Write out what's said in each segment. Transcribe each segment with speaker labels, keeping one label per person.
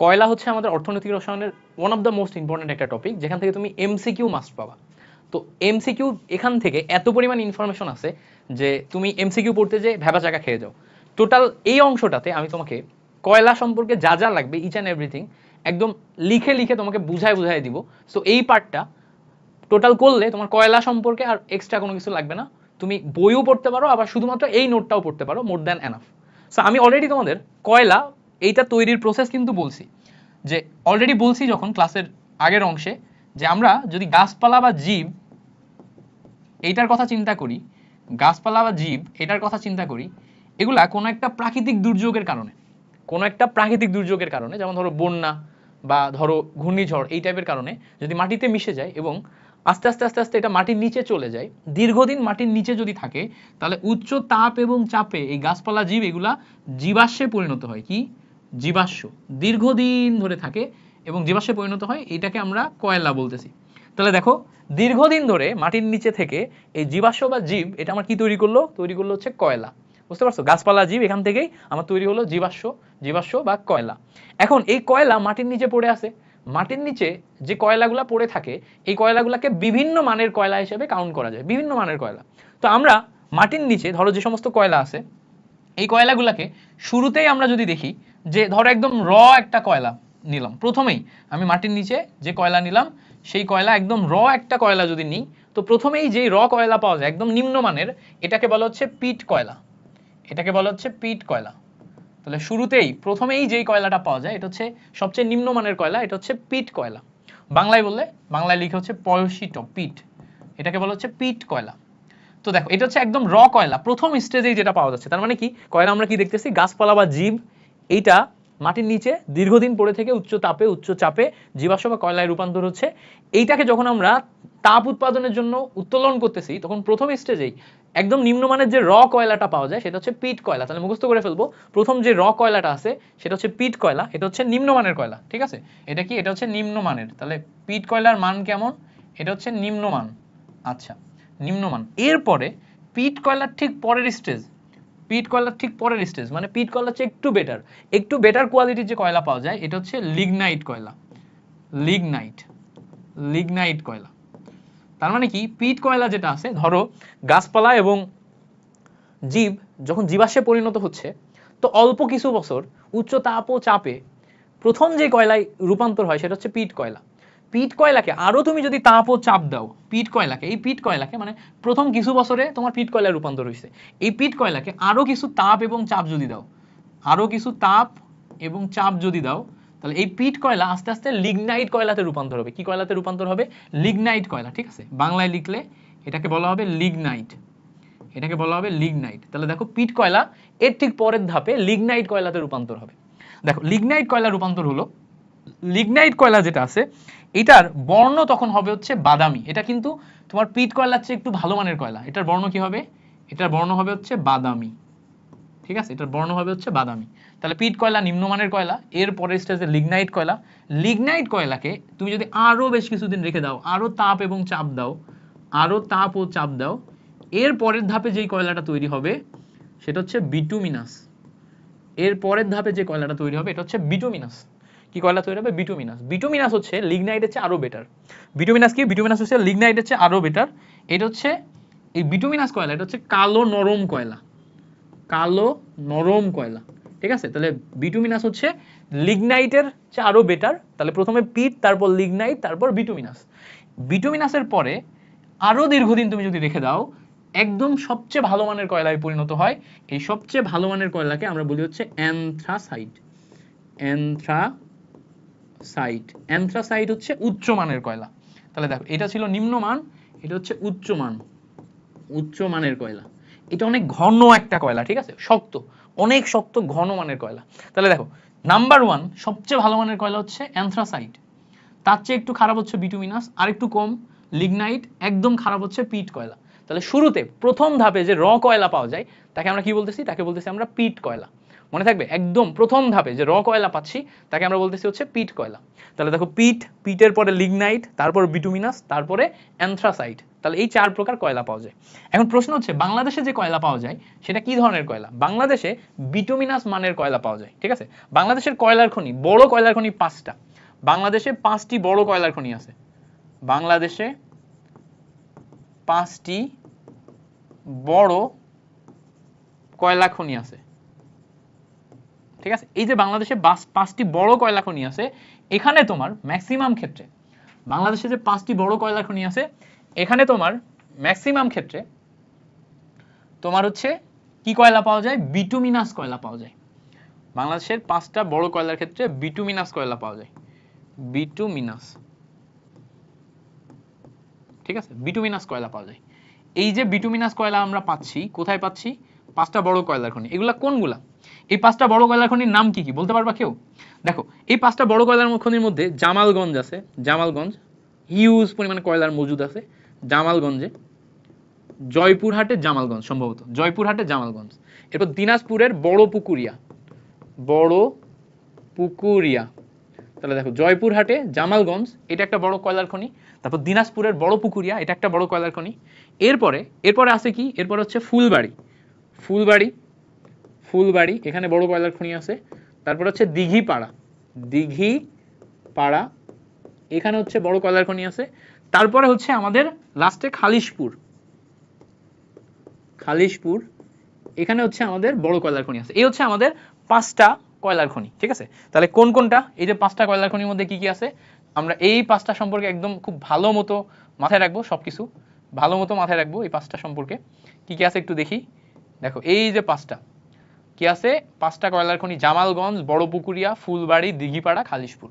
Speaker 1: কয়লা হচ্ছে আমাদের অর্থনৈতিক রসায়নের one of the most important একটা টপিক, যেখান থেকে তুমি এমসিকিউ মাস্ট পাবা। তো এমসিকিউ এখান থেকে এত পরিমাণ ইনফরমেশন আছে যে তুমি এমসিকিউ পড়তে যে ভেবা চাকা খেয়ে যাও। টোটাল এই অংশটাতে আমি তোমাকে কয়লা সম্পর্কে যা যা লাগবে ইচ অ্যান্ড এভরিথিং একদম লিখে লিখে তোমাকে বুঝাই দিব। সো এই পার্টটা টোটাল করলে তোমার কয়লা সম্পর্কে আর এক্সট্রা কোনো কিছু লাগবে না। তুমি বইও পড়তে পারো, আবার শুধুমাত্র এই নোটটাও পড়তে পারো, মোর দ্যান এনাফ। সো আমি অলরেডি তোমাদের কয়লা এইটা তৈরির প্রসেস কিন্তু বলছি, যে অলরেডি বলছি যখন ক্লাসের আগের অংশে, যে আমরা যদি গাছপালা বা জীব এইটার কথা চিন্তা করি, গাছপালা বা জীব এটার কথা চিন্তা করি, এগুলা কোনো একটা প্রাকৃতিক দুর্যোগের কারণে, কোনো একটা প্রাকৃতিক দুর্যোগের কারণে, যেমন ধরো বন্যা বা ধরো ঘূর্ণিঝড়, এই টাইপের কারণে যদি মাটিতে মিশে যায় এবং আস্তে আস্তে আস্তে আস্তে এটা মাটির নিচে চলে যায়, দীর্ঘদিন মাটির নিচে যদি থাকে, তাহলে উচ্চ তাপ এবং চাপে এই গাছপালা জীব এগুলা জীবাশ্মে পরিণত হয়। কি? জীবাশ্ম। দীর্ঘদিন ধরে থাকে এবং জীবাশ্মে পরিণত হয়, এটাকে আমরা কয়লা বলতেছি। তাহলে দেখো, দীর্ঘদিন ধরে মাটির নিচে থেকে এই জীবাশ্ম বা জীব এটা আমার কি তৈরি করলো? তৈরি করলো হচ্ছে কয়লা। বুঝতে পারছো? গাছপালা জীব এখান থেকেই আমার তৈরি হলো জীবাশ্ম বা কয়লা। এখন এই কয়লা মাটির নিচে পড়ে আছে। মাটির নিচে যে কয়লাগুলা পড়ে থাকে, এই কয়লাগুলাকে বিভিন্ন মানের কয়লা হিসেবে কাউন্ট করা যায়, বিভিন্ন মানের কয়লা। তো আমরা মাটির নিচে ধরো যে সমস্ত কয়লা আছে, এই কয়লাগুলাকে শুরুতেই আমরা যদি দেখি, যে ধরো একদম একটা কয়লা নিলাম, প্রথমেই আমি মাটির নিচে যে কয়লা নিলাম, সেই কয়লা একদম একটা কয়লা যদি নিই, তো প্রথমেই যেই কয়লা পাওয়া যায় একদম নিম্নমানের, এটাকে বলা হচ্ছে পিট কয়লা। এটাকে বলা হচ্ছে পিট কয়লা। তাহলে শুরুতেই প্রথমেই যেই কয়লাটা পাওয়া যায় এটা হচ্ছে সবচেয়ে নিম্নমানের কয়লা, এটা হচ্ছে পিট কয়লা। বাংলায় বললে, বাংলায় লিখে হচ্ছে পয়সিত পিট, এটাকে বলা হচ্ছে পিট কয়লা। তো দেখো, এটা হচ্ছে একদম কয়লা, প্রথম স্টেজেই যেটা পাওয়া যাচ্ছে। তার মানে কি, কয়লা আমরা কি দেখতেছি? গাছপালা বা জীব এইটা মাটির নিচে দীর্ঘদিন পড়ে থেকে উচ্চ তাপে উচ্চ চাপে জীবাশ্ম বা কয়লায় রূপান্তর হচ্ছে। এইটাকে যখন আমরা তাপ উৎপাদনের জন্য উত্তোলন করতেছি, তখন প্রথম স্টেজেই একদম নিম্নমানের যে কয়লাটা পাওয়া যায় সেটা হচ্ছে পিট কয়লা। তাহলে মুখস্থ করে ফেলবো, প্রথম যে কয়লাটা আছে সেটা হচ্ছে পিট কয়লা, এটা হচ্ছে নিম্নমানের কয়লা। ঠিক আছে? এটা কি? এটা হচ্ছে নিম্নমানের। তাহলে পিট কয়লার মান কেমন? এটা হচ্ছে নিম্নমান। আচ্ছা, নিম্নমান। এরপরে পিট কয়লার ঠিক পরের স্টেজ, পিট কয়লার ঠিক পরের স্টেজ মানে পিট কয়লার চেয়ে একটু বেটার কোয়ালিটির যে কয়লা পাওয়া যায়, এটা হচ্ছে লিগনাইট কয়লা। লিগনাইট কয়লা। তার মানে কি, পিট কয়লা যেটা আছে, ধরো গাছপালা এবং জীব যখন জীবাশ্মে পরিণত হচ্ছে, তো অল্প কিছু বছর উচ্চ তাপ ও চাপে প্রথম যে কয়লায় রূপান্তর হয় সেটা হচ্ছে পিট কয়লা। পিট কয়লাকে আরো তুমি যদি তাপ ও চাপ দাও, এই পিট কয়লাকে মানে প্রথম কিছু বছরে তোমার পিট কয়লায় রূপান্তর হয়েছে, এই পিট কয়লাকে আরো কিছু তাপ এবং চাপ যদি দাও, তাহলে এই পিট কয়লা আস্তে আস্তে লিগনাইট কয়লাতে রূপান্তর হবে। কি কয়লাতে রূপান্তর হবে? লিগনাইট কয়লা। ঠিক আছে? বাংলায় লিখলে এটাকে বলা হবে লিগনাইট। তাহলে দেখো, পিট কয়লা এর ঠিক পরের ধাপে লিগনাইট কয়লাতে রূপান্তর হবে। দেখো, লিগনাইট কয়লা রূপান্তর হলো, লিগনাইট কয়লা যেটা আছে এটার বর্ণ তখন হবে হচ্ছে বাদামি। এটা কিন্তু তোমার পিট কয়লার চেয়ে একটু ভালো মানের কয়লা। এটার বর্ণ কি হবে? এটার বর্ণ হবে হচ্ছে বাদামি। ঠিক আছে? এটার বর্ণ হবে হচ্ছে বাদামি। তাহলে পিট কয়লা নিম্নমানের কয়লা, এর পরের স্টেজে লিগনাইট কয়লা। লিগনাইট কয়লাকে তুমি যদি আরো বেশ কিছুদিন রেখে দাও, আরো তাপ ও চাপ দাও, এর পরের ধাপে যেই কয়লাটা তৈরি হবে সেটা হচ্ছে বিটুমিনাস। এর পরের ধাপে যে কয়লাটা তৈরি হবে এটা হচ্ছে বিটুমিনাস। কি কয়লা তৈরি হবে? বিটুমিনাস। বিটুমিনাস হচ্ছে লিগনাইটের চেয়ে আরো বেটার। বিটুমিনাস কি? বিটুমিনাস হচ্ছে লিগনাইটের চেয়ে আরো বেটার। এটা হচ্ছে এই বিটুমিনাস কয়লা, এটা হচ্ছে কালো নরম কয়লা। ঠিক আছে? তাহলে বিটুমিনাস হচ্ছে লিগনাইটের চেয়ে আরো বেটার। তাহলে প্রথমে পিট, তারপর লিগনাইট, তারপর বিটুমিনাস। বিটুমিনাসের পরে আরো দীর্ঘদিন তুমি যদি রেখে দাও, একদম সবচেয়ে ভালো মানের কয়লায় পরিণত হয়। এই সবচেয়ে ভালো মানের কয়লাকে আমরা বলি হচ্ছে অ্যানথ্রাসাইট। অ্যানথ্রাসাইট হচ্ছে উচ্চমানের কয়লা। তাহলে দেখো, এটা ছিল নিম্নমান, এটা হচ্ছে উচ্চমানের কয়লা। এটা অনেক ঘন একটা কয়লা। ঠিক আছে? শক্ত, অনেক শক্ত ঘন মানের কয়লা। তাহলে দেখো, নাম্বার 1 সবচেয়ে ভালো মানের কয়লা হচ্ছে অ্যানথ্রাসাইট, তার চেয়ে একটু খারাপ হচ্ছে বিটুমিনাস, আর একটু কম লিগনাইট, একদম খারাপ হচ্ছে পিট কয়লা। তাহলে শুরুতে প্রথম ধাপে যে কয়লা পাওয়া যায় তাকে আমরা কি বলতেছি? তাকে বলতেছি আমরা পিট কয়লা। মনে থাকবে, একদম প্রথম ধাপে যে কয়লা পাচ্ছি তাকে আমরা বলতেছি হচ্ছে পিট কয়লা। তাহলে দেখো, পিটের পরে লিগনাইট, তারপর বিটুমিনাস, তারপরে অ্যানথ্রাসাইট, তাহলে এই 4 প্রকার কয়লা পাওয়া যায়। এখন প্রশ্ন হচ্ছে বাংলাদেশে যে কয়লা পাওয়া যায় সেটা কি ধরনের কয়লা? বাংলাদেশে বিটুমিনাস মানের কয়লা পাওয়া যায়, ঠিক আছে। বাংলাদেশের কয়লার খনি, বড় কয়লার খনি 5টা। বাংলাদেশে 5টি বড় কয়লার খনি আছে। বাংলাদেশে 5টি বড় কয়লা খনি আছে, ঠিক আছে। এই যে বাংলাদেশে 5টি বড় কয়লা খনি আছে, এখানে তোমার ম্যাক্সিমাম ক্ষেত্রে বাংলাদেশে যে 5টি বড় কয়লা খনি আছে এখানে তোমার ম্যাক্সিমাম ক্ষেত্রে তোমার হচ্ছে কি কয়লা পাওয়া যায়? বিটুমিনাস কয়লা পাওয়া যায়। বাংলাদেশের 5টা বড় কয়লার ক্ষেত্রে বিটুমিনাস কয়লা পাওয়া যায়, বিটুমিনাস, ঠিক আছে, বিটুমিনাস কয়লা পাওয়া যায়। এই যে বিটুমিনাস কয়লা আমরা পাচ্ছি, কোথায় পাচ্ছি? 5টা বড় কয়লার খনি। এগুলা কোনগুলা? এই 5টা বড় কয়লার খনির নাম কি কি বলতে পারবা কেউ? দেখো, এই 5টা বড় কয়লার খনির মধ্যে জামালগঞ্জ আছে, জামালগঞ্জ হিউজ পরিমাণে কয়লার মজুদ আছে জামালগঞ্জে। জয়পুরহাটে জামালগঞ্জ, সম্ভবত জয়পুরহাটে জামালগঞ্জ। এরপর দিনাজপুরের বড় পুকুরিয়া, বড় পুকুরিয়া। তাহলে দেখো, জয়পুরহাটে জামালগঞ্জ এটা একটা বড় কয়লার খনি, তারপর দিনাজপুরের বড় পুকুরিয়া এটা একটা বড় কয়লার খনি। এরপরে আছে কি? এরপরে হচ্ছে ফুলবাড়ি, ফুলবাড়ি, ফুলবাড়ি এখানে বড় কয়লার খনি আছে। তারপর হচ্ছে দিঘিপাড়া, দিঘিপাড়া এখানে হচ্ছে বড় কয়লার খনি আছে। তারপরে হচ্ছে আমাদের লাস্টে খালিশপুর, খালিশপুর এখানে হচ্ছে আমাদের বড় কয়লার খনি আছে। এই হচ্ছে আমাদের 5টা কয়লার খনি, ঠিক আছে। তাহলে কোন কোনটা? এই যে 5টা কয়লার খনির মধ্যে কি কি আছে আমরা এই 5টা সম্পর্কে একদম খুব ভালো মতো মাথায় রাখবো, সবকিছু ভালো মতো মাথায় রাখবো। এই 5টা সম্পর্কে কি কি আছে একটু দেখি। দেখো, এই যে 5টা কি আছে, 5টা কয়লার খনি জামালগঞ্জ, বড় পুকুরিয়া, ফুলবাড়ি, দিঘিপাড়া, খালিশপুর।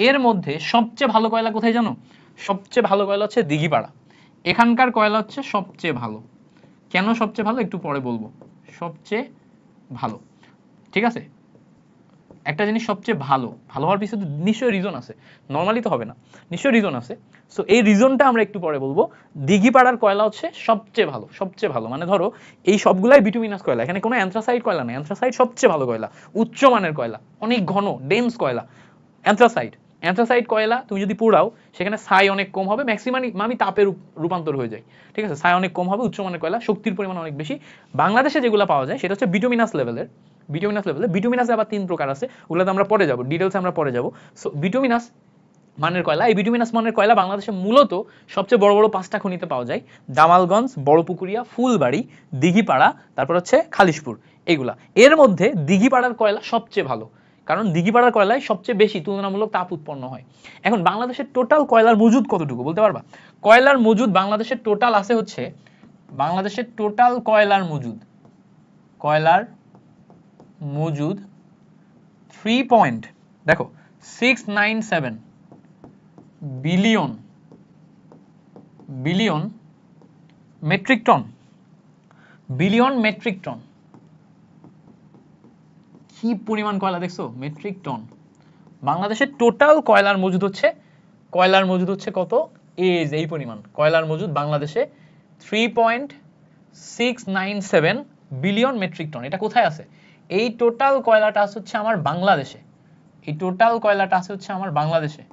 Speaker 1: এর মধ্যে সবচেয়ে ভালো কয়লা কোথায় জানো? সবচেয়ে ভালো কয়লা হচ্ছে দিঘিপাড়া। এখানকার কয়লা হচ্ছে সবচেয়ে ভালো। কেন সবচেয়ে ভালো একটু পরে বলবো। সবচেয়ে ভালো, ঠিক আছে। একটা জিনিস সবচেয়ে ভালো, ভালো হওয়ার পিছনে নিশ্চয়ই রিজন আছে, নর্মালি তো হবে না, নিশ্চয়ই রিজন আছে। সো এই রিজনটা আমরা একটু পরে বলবো। দিঘিপাড়ার কয়লা হচ্ছে সবচেয়ে ভালো, সবচেয়ে ভালো মানে ধরো এই সবগুলাই বিটুমিনাস কয়লা, এখানে কোনো অ্যান্থ্রাসাইট কয়লা নেই। অ্যান্থ্রাসাইট সবচেয়ে ভালো কয়লা, উচ্চমানের কয়লা, অনেক ঘন ডেন্স কয়লা অ্যান্থ্রাসাইট। অ্যান্থ্রাসাইট কয়লা তুমি যদি পোড়াও সেখানে ছাই অনেক কম হবে, ম্যাক্সিমাম তাপে রূপান্তর হয়ে যায়, ঠিক আছে। ছাই অনেক কম হবে, উচ্চমানের কয়লা, শক্তির পরিমাণ অনেক বেশি। বাংলাদেশে যেগুলো পাওয়া যায় সেটা হচ্ছে বিটুমিনাস লেভেলের। বিটুমিনাস আবার 3 প্রকার আছে, ওগুলোতে আমরা পরে যাব, ডিটেইলসে আমরা পরে যাব। সো বিটুমিনাস মানের কয়লা, এই বিটুমিনাস মানের কয়লা বাংলাদেশে মূলত সবচেয়ে বড় বড় 5টা খনিতে পাওয়া যায়। জামালগঞ্জ, বড়পুকুরিয়া, ফুলবাড়ি, দিঘিপাড়া, তারপর হচ্ছে খালিশপুর, এগুলা। এর মধ্যে দিঘিপাড়ার কয়লা সবচেয়ে ভালো, কারণ দিঘিপাড়ার কয়লায় সবচেয়ে বেশি তুলনামূলক তাপ উৎপন্ন হয়। এখন বাংলাদেশের টোটাল কয়লার মজুদ কতটুকু বলতে পারবা? কয়লার মজুদ বাংলাদেশের টোটাল আছে হচ্ছে, বাংলাদেশের টোটাল কয়লার মজুদ, কয়লার মজুদ 3.697 billion metric ton, billion metric ton. কি পরিমাণ কয়লা দেখছো? Metric ton. বাংলাদেশের টোটাল কয়লার মজুদ হচ্ছে, কয়লার মজুদ হচ্ছে কত? এই পরিমাণ কয়লার মজুদ বাংলাদেশে 3.697 বিলিয়ন মেট্রিক টন। এটা কোথায় আছে? এই টোটাল কয়লাটা আছে হচ্ছে আমার বাংলাদেশে, এই টোটাল কয়লাটা আছে হচ্ছে আমার বাংলাদেশে।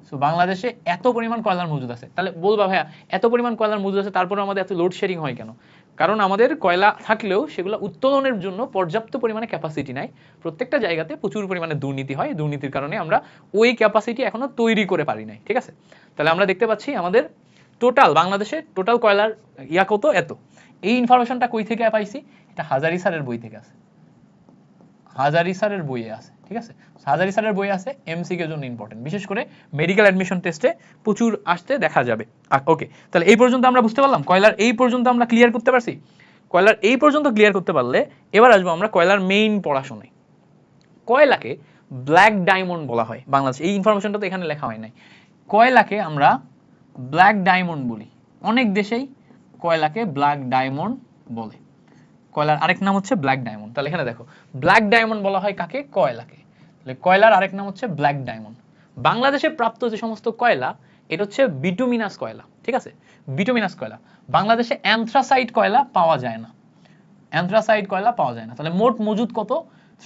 Speaker 1: সো বাংলাদেশে এত পরিমাণ কয়লার মজুদ আছে। তাহলে বলবা ভাইয়া এত পরিমাণ কয়লার মজুদ আছে তারপরে আমাদের এত লোডশেডিং হয় কেন? কারণ আমাদের কয়লা থাকলেও সেগুলো উত্তোলনের জন্য পর্যাপ্ত পরিমাণে ক্যাপাসিটি নাই। প্রত্যেকটা জায়গাতে প্রচুর পরিমাণে দুর্নীতি হয়, দুর্নীতির কারণে আমরা ওই ক্যাপাসিটি এখনো তৈরি করে পারি নাই, ঠিক আছে। তাহলে আমরা দেখতে পাচ্ছি আমাদের টোটাল বাংলাদেশে টোটাল কয়লার কত, এত। এই ইনফরমেশনটা কই থেকে পাইছি? এটা হাজারি স্যারের বই থেকে আছে, হাজারি স্যারের বইয়ে আছে, ঠিক আছে। হাজারি স্যারের বই আছে, এমসিকিউ এর জন্য ইম্পর্টেন্ট, বিশেষ করে মেডিকেল অ্যাডমিশন টেস্টে প্রচুর আসতে দেখা যাবে। ওকে, তাহলে এই পর্যন্ত আমরা বুঝতে পারলাম কয়লার, এই পর্যন্ত আমরা ক্লিয়ার করতে পারছি। কয়লার এই পর্যন্ত ক্লিয়ার করতে পারলে এবার আসবো আমরা কয়লার মেইন পড়াশোনায়। কয়লাকে ব্ল্যাক ডায়মন্ড বলা হয় বাংলাদেশে, এই ইনফরমেশনটা তো এখানে লেখা হয় নাই। কয়লাকে আমরা ব্ল্যাক ডায়মন্ড বলি, অনেক দেশেই কয়লাকে ব্ল্যাক ডায়মন্ড বলে। কয়লার আরেক নাম হচ্ছে ব্ল্যাক ডায়মন্ড। তাহলে এখানে দেখো, ব্ল্যাক ডায়মন্ড বলা হয় কাকে? কয়লাকে। তাহলে কয়লার আরেক নাম হচ্ছে ব্ল্যাক ডায়মন্ড। বাংলাদেশে প্রাপ্ত যে সমস্ত কয়লা এটা হচ্ছে বিটুমিনাস কয়লা, ঠিক আছে, বিটুমিনাস কয়লা। বাংলাদেশে অ্যান্থ্রাসাইট কয়লা পাওয়া যায় না, অ্যান্থ্রাসাইট কয়লা পাওয়া যায় না। তাহলে মোট মজুদ কত?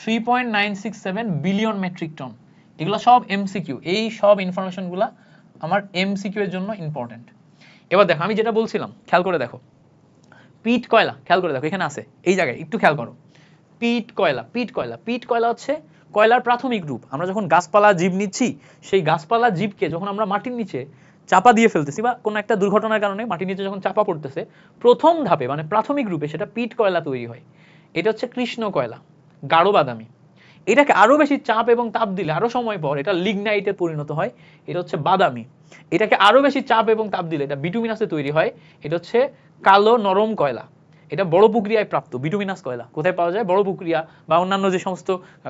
Speaker 1: 3.967 বিলিয়ন মেট্রিক টন। এগুলো সব এমসিকিউ, এই সব ইনফরমেশনগুলো আমার এমসিকিউ এর জন্য ইম্পর্টেন্ট। এবার দেখো আমি যেটা বলছিলাম খেয়াল করে দেখো, পিট কয়লা খেয়াল করে দেখো এখানে আছে এই জায়গায়, একটু খেয়াল করো। পিট কয়লা, পিট কয়লা, পিট কয়লা হচ্ছে কয়লার প্রাথমিক রূপ। আমরা যখন গাছপালা জীব নিচ্ছি, সেই গাছপালা জীবকে যখন আমরা মাটির নিচে চাপা দিয়ে ফেলতেছি বা কোনো একটা দুর্ঘটনার কারণে মাটির নিচে যখন চাপা পড়তেছে, প্রথম ধাপে মানে প্রাথমিক রূপে সেটা পিট কয়লা তৈরি হয়। এটা হচ্ছে কৃষ্ণ কয়লা, গাঢ় বাদামি। এটাকে আরো বেশি চাপ এবং তাপ দিলে আরো সময় পর এটা লিগনাইটে পরিণত হয়, এটা হচ্ছে বাদামি। এটাকে আরো বেশি চাপ এবং তাপ দিলে এটা বিটুমিনাসে তৈরি হয়, এটা হচ্ছে কালো নরম কয়লা। এটা বড় প্রক্রিয়ায় প্রাপ্ত বিটুমিনাস কয়লা। কোথায় পাওয়া যায়? বড় প্রক্রিয়া বা অন্যান্য যে সমস্ত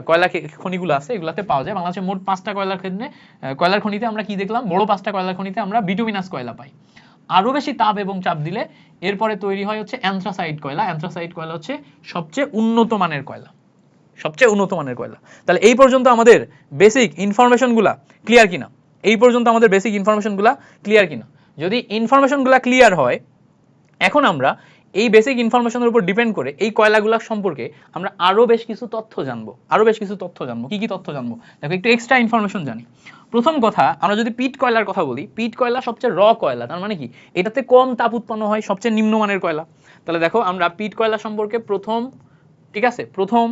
Speaker 1: কয়লা খনিগুলো আছে এগুলাতে পাওয়া যায়। বাংলাদেশে মোট 5টা কয়লার ক্ষেত্রে কয়লার খনিতে আমরা কি দেখলাম? বড় 5টা কয়লার খনিতে আমরা বিটুমিনাস কয়লা পাই। আরো বেশি তাপ এবং চাপ দিলে এরপরে তৈরি হয় হচ্ছে অ্যান্থ্রাসাইট কয়লা। অ্যান্থ্রাসাইট কয়লা হচ্ছে সবচেয়ে উন্নত মানের কয়লা, সবচেয়ে উন্নত মানের কয়লা। তাহলে এই পর্যন্ত আমাদের বেসিক ইনফরমেশনগুলা ক্লিয়ার কিনা? এই পর্যন্ত আমাদের বেসিক ইনফরমেশনগুলা ক্লিয়ার কিনা? যদি ইনফরমেশনগুলা ক্লিয়ার হয়, এখন আমরা এই বেসিক ইনফরমেশনের উপর ডিপেন্ড করে এই কয়লাগুলা সম্পর্কে আমরা আরো বেশ কিছু তথ্য জানবো, আরো বেশ কিছু তথ্য জানবো। কি কি তথ্য জানবো? দেখো একটু এক্সট্রা ইনফরমেশন জানি। প্রথম কথা, আমরা যদি পিট কয়লার কথা বলি, পিট কয়লা সবচেয়ে র কয়লা। তার মানে কি? এটাতে কম তাপ উৎপন্ন হয়, সবচেয়ে নিম্নমানের কয়লা। তাহলে দেখো আমরা পিট কয়লা সম্পর্কে প্রথম, ঠিক আছে, প্রথম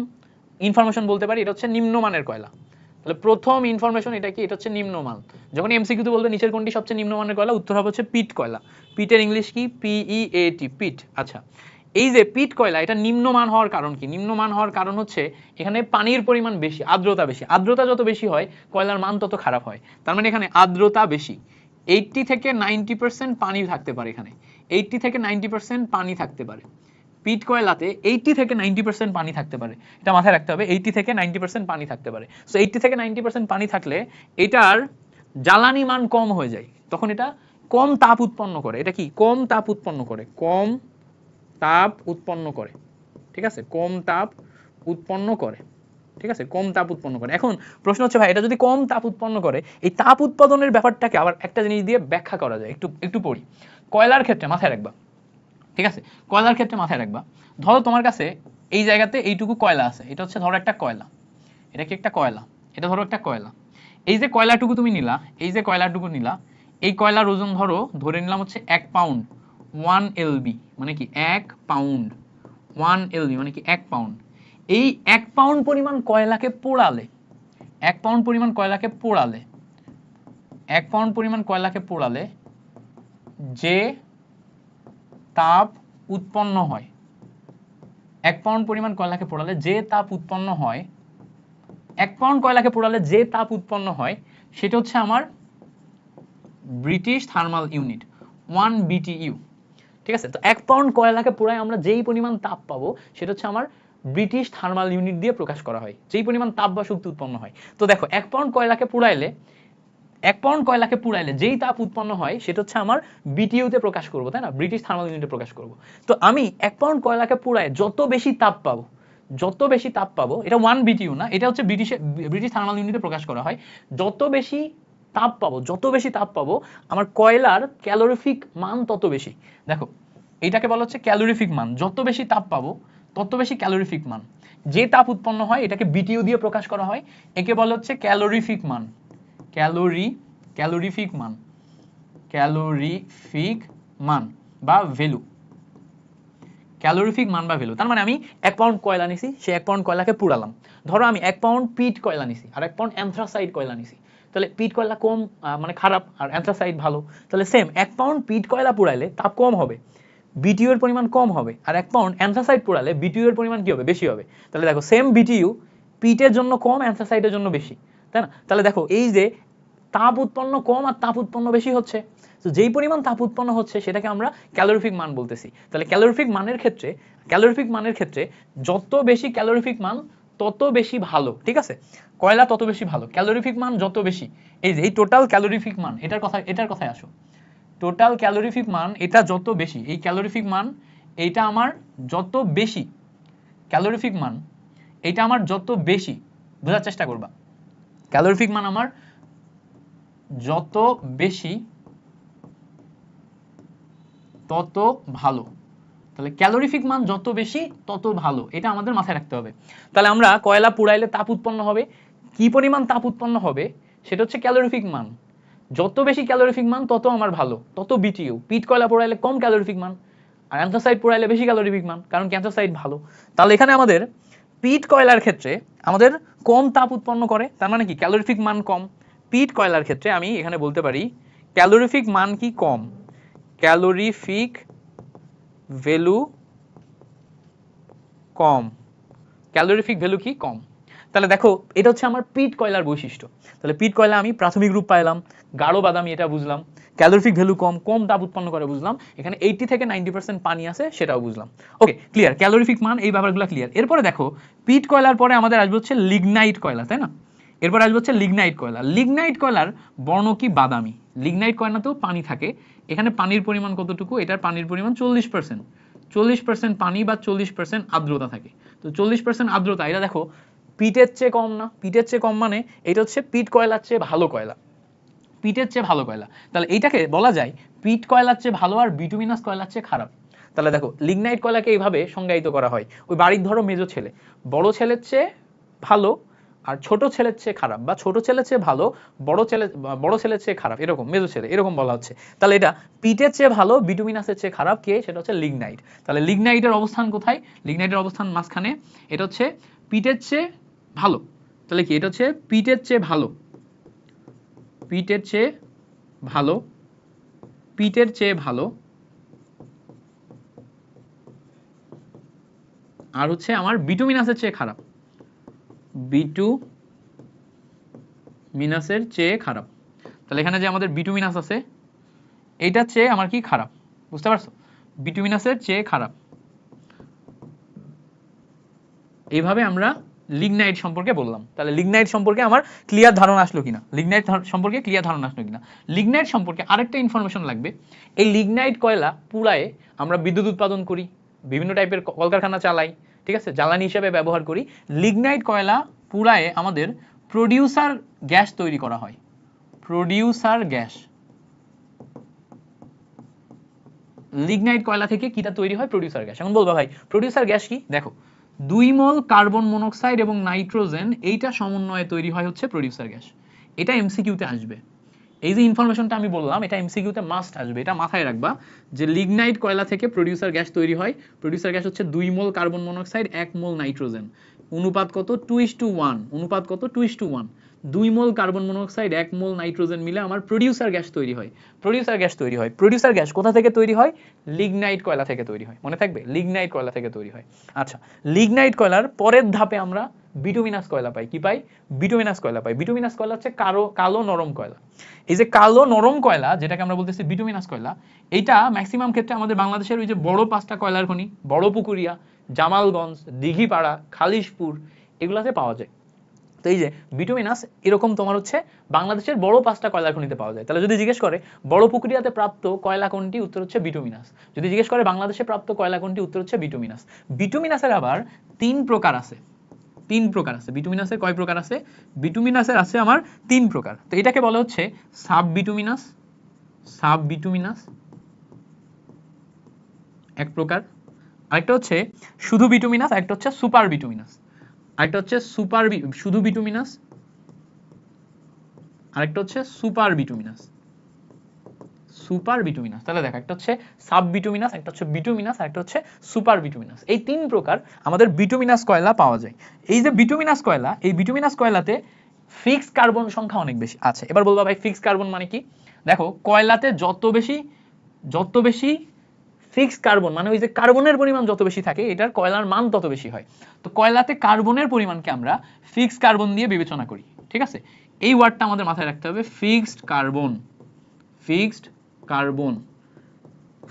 Speaker 1: ইনফরমেশন বলতে পারি এটা হচ্ছে নিম্নমানের কয়লা। তাহলে প্রথম ইনফরমেশন এটা কি? এটা হচ্ছে নিম্নমান। যখন এমসিকিউতে বলবে নিচের কোনটি সবচেয়ে নিম্নমানের কয়লা, উত্তর হবে হচ্ছে পিট কয়লা। পিটের ইংলিশ কি? PEAT, পিট। আচ্ছা, এই যে পিট কয়লা, এটা নিম্নমান হওয়ার কারণ কি? নিম্নমান হওয়ার কারণ হচ্ছে এখানে পানির পরিমাণ বেশি, আর্দ্রতা বেশি। আর্দ্রতা যত বেশি হয় কয়লার মান তত খারাপ হয়। তার মানে এখানে আর্দ্রতা বেশি, 80 থেকে 90% পানি থাকতে পারে। এখানে 80 থেকে 90% পানি থাকতে পারে। পিট কয়লাতে 80 থেকে 90% পানি থাকতে পারে, এটা মাথায় রাখতে হবে। 80 থেকে 90% পানি থাকতে পারে। সো 80 থেকে 90% পানি থাকলে এটার জ্বালানি মান কম হয়ে যায়, তখন এটা কম তাপ উৎপন্ন করে। এটা কি? কম তাপ উৎপন্ন করে, কম তাপ উৎপন্ন করে, ঠিক আছে, কম তাপ উৎপন্ন করে, ঠিক আছে, কম তাপ উৎপন্ন করে। এখন প্রশ্ন হচ্ছে ভাই, এটা যদি কম তাপ উৎপন্ন করে, এই তাপ উৎপাদনের ব্যাপারটাকে আবার একটা জিনিস দিয়ে ব্যাখ্যা করা যায়। একটু একটু পড়ি। কয়লার ক্ষেত্রে মাথায় রাখবা, ঠিক আছে, কয়লার ক্ষেত্রে মাথায় রাখবা, ধরো তোমার কাছে এই জায়গাতে এইটুকু কয়লা আছে, এটা হচ্ছে ধরো একটা কয়লা, এটা কি একটা কয়লা, এটা ধরো একটা কয়লা। এই যে কয়লাটুকু তুমি নিলা, এই যে কয়লাটুকু নিলা, এই কয়লার ওজন ধরে নিলাম হচ্ছে 1 পাউন্ড, 1 LB মানে কি 1 পাউন্ড, 1 LB মানে কি 1 পাউন্ড। এই 1 পাউন্ড পরিমাণ কয়লাকে পোড়ালে, 1 পাউন্ড পরিমাণ কয়লাকে পোড়ালে, 1 পাউন্ড পরিমাণ কয়লাকে পোড়ালে যে তাপ উৎপন্ন হয়, 1 পাউন্ড পরিমাণ কয়লাকে পোড়ালে যে তাপ উৎপন্ন হয়, 1 পাউন্ড কয়লাকে পোড়ালে যে তাপ উৎপন্ন হয় সেটা হচ্ছে আমার ব্রিটিশ থার্মাল ইউনিট, 1 BTU, ঠিক আছে। তো 1 পাউন্ড কয়লাকে পোড়ায় আমরা যেই পরিমাণ তাপ পাবো সেটা হচ্ছে আমার ব্রিটিশ থার্মাল ইউনিট দিয়ে প্রকাশ করা হয়, যেই পরিমাণ তাপ বা শক্তি উৎপন্ন হয়। তো দেখো 1 পাউন্ড কয়লাকে পোড়াইলে, 1 পাউন্ড কয়লাকে পুড়াইলে যেই তাপ উৎপন্ন হয় সেটা হচ্ছে আমার বিটিইউতে প্রকাশ করব, তাই না? ব্রিটিশ থার্মাল ইউনিটে প্রকাশ করব। তো আমি 1 পাউন্ড কয়লাকে পুড়ায় যত বেশি তাপ পাবো, যত বেশি তাপ পাবো, এটা 1 BTU না, এটা হচ্ছে ব্রিটিশ থার্মাল ইউনিটে প্রকাশ করা হয়। যত বেশি তাপ পাবো, যত বেশি তাপ পাবো, আমার কয়লার ক্যালোরিফিক মান তত বেশি। দেখো এইটাকে বলা হচ্ছে ক্যালোরিফিক মান। যত বেশি তাপ পাবো তত বেশি ক্যালোরিফিক মান। যে তাপ উৎপন্ন হয় এটাকে বিটিইউ দিয়ে প্রকাশ করা হয়, একে বলা হচ্ছে ক্যালোরিফিক মান, ক্যালোরিফিক মান, ক্যালোরিফিক মান বা ভ্যালু, ক্যালোরিফিক মান বা ভ্যালু। তার মানে আমি 1 পাউন্ড কয়লা নিছি, সেই 1 পাউন্ড কয়লাকে পুড়ালাম। ধরো আমি 1 পাউন্ড পিট কয়লা নিছি আর 1 পাউন্ড অ্যান্থ্রাসাইট কয়লা নিছি, তাহলে পিট কয়লা কম মানে খারাপ আর অ্যান্থ্রাসাইট ভালো। তাহলে সেম 1 পাউন্ড পিট কয়লা পুড়াইলে তাপ কম হবে, বিটিইউ এর পরিমাণ কম হবে, আর 1 পাউন্ড অ্যান্থ্রাসাইট পুড়ালে বিটিইউ এর পরিমাণ কি হবে? বেশি হবে। তাহলে দেখো সেম বিটিইউ পিটের জন্য কম, অ্যান্থ্রাসাইটের জন্য বেশি, তাই না? তাহলে দেখো এই যে তাপ উৎপন্ন কম আর তাপ উৎপন্ন বেশি হচ্ছে, তো যেই পরিমাণ তাপ উৎপন্ন হচ্ছে সেটাকে আমরা ক্যালোরিফিক মান বলতেছি। তাহলে ক্যালোরিফিক মানের ক্ষেত্রে যত বেশি ক্যালোরিফিক মান তত বেশি ভালো, ঠিক আছে, কয়লা তত বেশি ভালো। ক্যালোরিফিক মান যত বেশি, এই যে এই টোটাল ক্যালোরিফিক মান, এটার কথায় আসো, টোটাল ক্যালোরিফিক মান এটা যত বেশি, এই ক্যালোরিফিক মান এইটা আমার যত বেশি, ক্যালোরিফিক মান এটা আমার যত বেশি, বোঝার চেষ্টা করবা, ক্যালোরিফিক মান আমার যত বেশি তত ভালো। তাহলে ক্যালোরিফিক মান যত বেশি তত ভালো, এটা আমাদের মাথায় রাখতে হবে। তাহলে আমরা কয়লা পুড়াইলে তাপ উৎপন্ন হবে, কি পরিমাণ তাপ উৎপন্ন হবে সেটা হচ্ছে ক্যালোরিফিক মান। যত বেশি ক্যালোরিফিক মান তত আমার ভালো, তত বিটিইউ। পিট কয়লা পোড়াইলে কম ক্যালোরিফিক মান, আর অ্যান্থ্রাসাইড পোড়াইলে বেশি ক্যালোরিফিক মান, কারণ অ্যান্থ্রাসাইড ভালো। তাহলে এখানে আমাদের পিট কয়লার ক্ষেত্রে আমাদের কম তাপ উৎপন্ন করে, তার মানে কি ক্যালোরিফিক মান কম। পিট কয়লার ক্ষেত্রে আমি এখানে বলতে পারি ক্যালোরিফিক মান কি কম, ক্যালোরিফিক ভ্যালু কম, ক্যালোরিফিক ভ্যালু কি কম। তাহলে দেখো এটা হচ্ছে আমার পিট কয়লার বৈশিষ্ট্য। তাহলে পিট কয়লা আমি প্রাথমিক রূপ পাইলাম, গাঢ় বাদামি এটা বুঝলাম, ক্যালোরিফিক ভ্যালু কম, কম তাপ উৎপন্ন করে বুঝলাম, এখানে 80 থেকে 90% পানি আছে সেটাও বুঝলাম। ওকে ক্লিয়ার, ক্যালোরিফিক মান এই ব্যাপারগুলো ক্লিয়ার। এরপরে দেখো পিট কয়লার পরে আমাদের আসবে হচ্ছে লিগনাইট কয়লা, তাই না? এরপর আসবে হচ্ছে লিগনাইট কয়লা। লিগনাইট কয়লার বর্ণ কি বাদামি। লিগনাইট কয়লাতেও পানি থাকে, এখানে পানির পরিমাণ কতটুকু, এটার পানির পরিমাণ 40%, 40% পানি বা 40% আর্দ্রতা থাকে। তো 40% আর্দ্রতা, এটা দেখো পিটের চেয়ে কম না, পিটের চেয়ে কম মানে এটা হচ্ছে পিট কয়লার চেয়ে ভালো কয়লা, পিটের চেয়ে ভালো কয়লা। তাহলে এইটাকে বলা যায় পিট কয়লার চেয়ে ভালো আর বিটুমিনাস কয়লার চেয়ে খারাপ। তাহলে দেখো লিগনাইট কয়লাকে এইভাবে সংজ্ঞায়িত করা হয়, ওই বাড়ির ধরো মেজো ছেলে, বড় ছেলের চেয়ে ভালো আর ছোট ছেলের চেয়ে খারাপ, বা ছোট ছেলের চেয়ে ভালো বড় ছেলের চেয়ে খারাপ, এরকম মেজো ছেলে এরকম বলা হচ্ছে। তাহলে এটা পিটের চেয়ে ভালো বিটুমিনাসের চেয়ে খারাপ কে, সেটা হচ্ছে লিগনাইট। তাহলে লিগনাইটের অবস্থান কোথায়, লিগনাইটের অবস্থান মাঝখানে, এটা হচ্ছে পিটের চেয়ে ভালো। তাহলে কি এটা হচ্ছে পিটের চেয়ে ভালো, পিটের চেয়ে ভালো, পিটের চেয়ে ভালো, আর হচ্ছে আমার বিটুমিনাসের চেয়ে খারাপ, বিটুমিনাসের চেয়ে খারাপ। তাহলে এখানে যে আমাদের বিটুমিনাস আছে এইটার চেয়ে আমার কি খারাপ, বুঝতে পারছো, বিটুমিনাসের চেয়ে খারাপ। এইভাবে আমরা লিগনাইট সম্পর্কে বললাম। তাহলে লিগনাইট সম্পর্কে আমার ক্লিয়ার ধারণা আসলো কিনা, লিগনাইট সম্পর্কে ক্লিয়ার ধারণা আসলো কিনা। লিগনাইট সম্পর্কে আরেকটা ইনফরমেশন লাগবে, এই লিগনাইট কয়লা পুড়ায়ে আমরা বিদ্যুৎ উৎপাদন করি, বিভিন্ন টাইপের কলকারখানা চালাই, ঠিক আছে, জ্বালানি হিসেবে ব্যবহার করি। লিগনাইট কয়লা পুড়ায়ে আমাদের প্রোডিউসার গ্যাস তৈরি করা হয়, প্রোডিউসার গ্যাস। লিগনাইট কয়লা থেকে কিটা তৈরি হয়, প্রোডিউসার গ্যাস। এখন বলবা ভাই প্রোডিউসার গ্যাস কি, দেখো 2 মোল কার্বন মনোক্সাইড এবং নাইট্রোজেন এইটা সমন্বয়ে তৈরি হয় হচ্ছে প্রোডিউসার গ্যাস। এটা এমসিকিউতে আসবে, এই যে ইনফরমেশনটা আমি বললাম এটা এমসিকিউতে মাস্ট আসবে, এটা মাথায় রাখবা যে লিগনাইট কয়লা থেকে প্রোডিউসার গ্যাস তৈরি হয়। প্রোডিউসার গ্যাস হচ্ছে 2 মোল কার্বন মনোক্সাইড 1 মোল নাইট্রোজেন, অনুপাত কত 2:1, অনুপাত কত 2:1। 2 মোল কার্বন মনোক্সাইড 1 মোল নাইট্রোজেন মিলে আমার প্রোডিউসার গ্যাস তৈরি হয়, প্রোডিউসার গ্যাস তৈরি হয়। প্রোডিউসার গ্যাস কোথা থেকে তৈরি হয়, লিগনাইট কয়লা থেকে তৈরি হয়, মনে থাকবে লিগনাইট কয়লা থেকে তৈরি হয়। আচ্ছা লিগনাইট কয়লার পরের ধাপে আমরা বিটুমিনাস কয়লা পাই, কি পাই, বিটুমিনাস কয়লা পাই। বিটুমিনাস কয়লা হচ্ছে কালো নরম কয়লা। এই যে কালো নরম কয়লা যেটাকে আমরা বলতেছি বিটুমিনাস কয়লা, এইটা ম্যাক্সিমাম ক্ষেত্রে আমাদের বাংলাদেশের ওই যে বড় 5টা কয়লার খনি, বড়পুকুরিয়া, জামালগঞ্জ, দিঘিপাড়া, খালিশপুর, এগুলাতে পাওয়া যায়। তো এই যে বিটুমিনাস এরকম তোমার হচ্ছে বাংলাদেশের বড় 5টা কয়লা খনিতে পাওয়া যায়। তাহলে যদি জিজ্ঞেস করে বড়পুকুরিয়াতে প্রাপ্ত কয়লা কোনটি, উত্তর হচ্ছে বিটুমিনাস। যদি জিজ্ঞেস করে বাংলাদেশে প্রাপ্ত কয়লা কোনটি, উত্তর হচ্ছে বিটুমিনাস। বিটুমিনাসের আবার 3 প্রকার আছে, 3 প্রকার আছে। বিটুমিনাসের কয় প্রকার আছে, বিটুমিনাসের আছে আমার 3 প্রকার। তো এটাকে বলা হচ্ছে সাব বিটুমিনাস, সাব বিটুমিনাস এক প্রকার, আরেকটা হচ্ছে শুধু বিটুমিনাস, আরেকটা হচ্ছে সুপার বিটুমিনাস, আরেকটা হচ্ছে শুধু বিটুমিনাস, আরেকটা হচ্ছে সুপার বিটুমিনাস, সুপার বিটুমিনাস। তাহলে দেখো একটা হচ্ছে সাব বিটুমিনাস, একটা হচ্ছে বিটুমিনাস, আর একটা হচ্ছে সুপার বিটুমিনাস। এই 3 প্রকার আমাদের বিটুমিনাস কয়লা পাওয়া যায়। এই যে বিটুমিনাস কয়লা, এই বিটুমিনাস কয়লাতে ফিক্সড কার্বন সংখ্যা অনেক বেশি আছে। এবার বলবা ভাই ফিক্সড কার্বন মানে কি, দেখো কয়লাতে যত বেশি ফিক্সড কার্বন মানে ওই যে কার্বনের পরিমাণ যত বেশি থাকে এটার কয়লার মান তত বেশি হয়। তো কয়লাতে কার্বনের পরিমাণকে আমরা ফিক্সড কার্বন দিয়ে বিবেচনা করি, ঠিক আছে। এই ওয়ার্ডটা আমাদের মাথায় রাখতে হবে, fixed carbon, fixed carbon,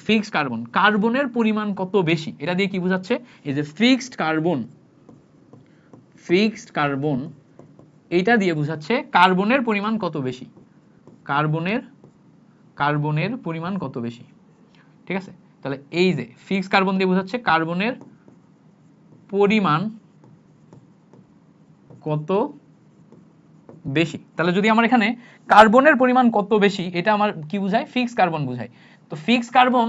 Speaker 1: fixed carbon, কার্বনের পরিমাণ কত বেশি এটা দিয়ে কি বোঝাচ্ছে, এই যে ফিক্সড কার্বন, ফিক্সড কার্বন এইটা দিয়ে বোঝাচ্ছে কার্বনের পরিমাণ কত বেশি, কার্বনের পরিমাণ কত বেশি, ঠিক আছে। তাহলে এই যে ফিক্সড কার্বন দিয়ে বোঝাচ্ছে কার্বনের পরিমাণ কত বেশি। তাহলে যদি আমার এখানে কার্বনের পরিমাণ কত বেশি এটা আমার কি বোঝায়, ফিক্সড কার্বন বোঝায়। তো ফিক্সড কার্বন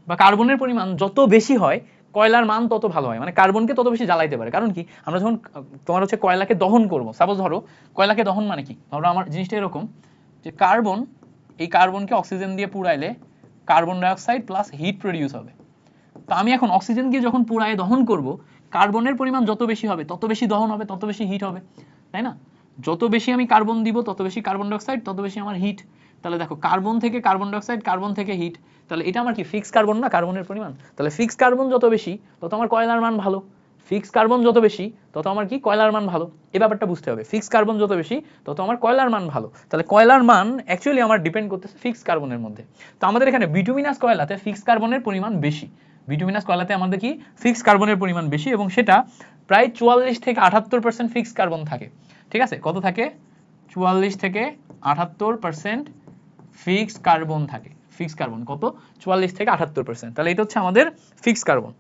Speaker 1: বা কার্বনের পরিমাণ যত বেশি হয় কয়লার মান তত ভালো হয়, মানে কার্বনকে তত বেশি জ্বালাইতে পারে। কারণ কি, আমরা যখন তোমার হচ্ছে কয়লাকে দহন করব, সাপোজ ধরো কয়লাকে দহন মানে কি, ধরো আমার জিনিসটা এরকম যে কার্বন, এই কার্বনকে অক্সিজেন দিয়ে পুড়াইলে carbon dioxide plus heat produce হবে। তো আমি এখন অক্সিজেনকে যখন পুড়ায় দহন করব, কার্বনের পরিমাণ যত বেশি হবে তত বেশি দহন হবে, তত বেশি হিট হবে, তাই না? যত বেশি আমি কার্বন দিব তত বেশি কার্বন ডাইঅক্সাইড, তত বেশি আমার হিট। তাহলে দেখো কার্বন থেকে কার্বন ডাইঅক্সাইড, কার্বন থেকে হিট, তাহলে এটা আমার কি ফিক্স কার্বন না, কার্বনের পরিমাণ। তাহলে ফিক্স কার্বন যত বেশি তত আমার কয়লার মান ভালো, ফিক্স কার্বন যত বেশি তত আমার কি কয়লার মান ভালো। এই ব্যাপারটা বুঝতে হবে, ফিক্স কার্বন যত বেশি তত আমার কয়লার মান ভালো। তাহলে কয়লার মান অ্যাকচুয়ালি আমার ডিপেন্ড করতেছে ফিক্স কার্বনের মধ্যে। তো আমাদের এখানে বিটুমিনাস কয়লাতে ফিক্স কার্বনের পরিমাণ বেশি, বিটুমিনাস কয়লাতে আমাদের কি ফিক্স কার্বনের পরিমাণ বেশি, এবং সেটা প্রায় 44 থেকে 78% ফিক্স কার্বন থাকে। ঠিক আছে, কত থাকে? 44 থেকে 78% ফিক্স কার্বন থাকে। ফিক্স কার্বন কত? 44 থেকে 78%। তাহলে এটা হচ্ছে আমাদের ফিক্স কার্বন।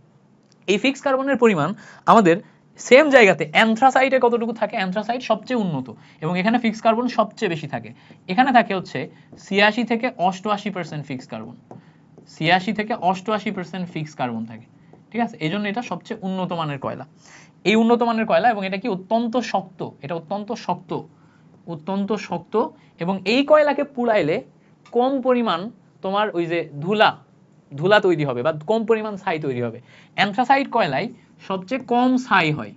Speaker 1: এই ফিক্স কার্বনের পরিমাণ আমাদের সেম জায়গাতে অ্যানথ্রাসাইটে কতটুকু থাকে? অ্যানথ্রাসাইট সবচেয়ে উন্নত এবং এখানে ফিক্স কার্বন সবচেয়ে বেশি থাকে। এখানে থাকে হচ্ছে 86 থেকে 88% ফিক্স কার্বন, 86 থেকে 88% ফিক্স কার্বন থাকে। ঠিক আছে, এই জন্য এটা সবচেয়ে উন্নত মানের কয়লা। এই উন্নত মানের কয়লা, এবং এটা কি অত্যন্ত শক্ত, এটা অত্যন্ত শক্ত, অত্যন্ত শক্ত, এবং এই কয়লাকে পুড়াইলে কম পরিমাণ তোমার ওই যে ধুলা তৈরি হবে বা কম পরিমাণ ছাই তৈরি হবে। অ্যানথ্রাসাইট কয়লায় সবচেয়ে কম ছাই হয়,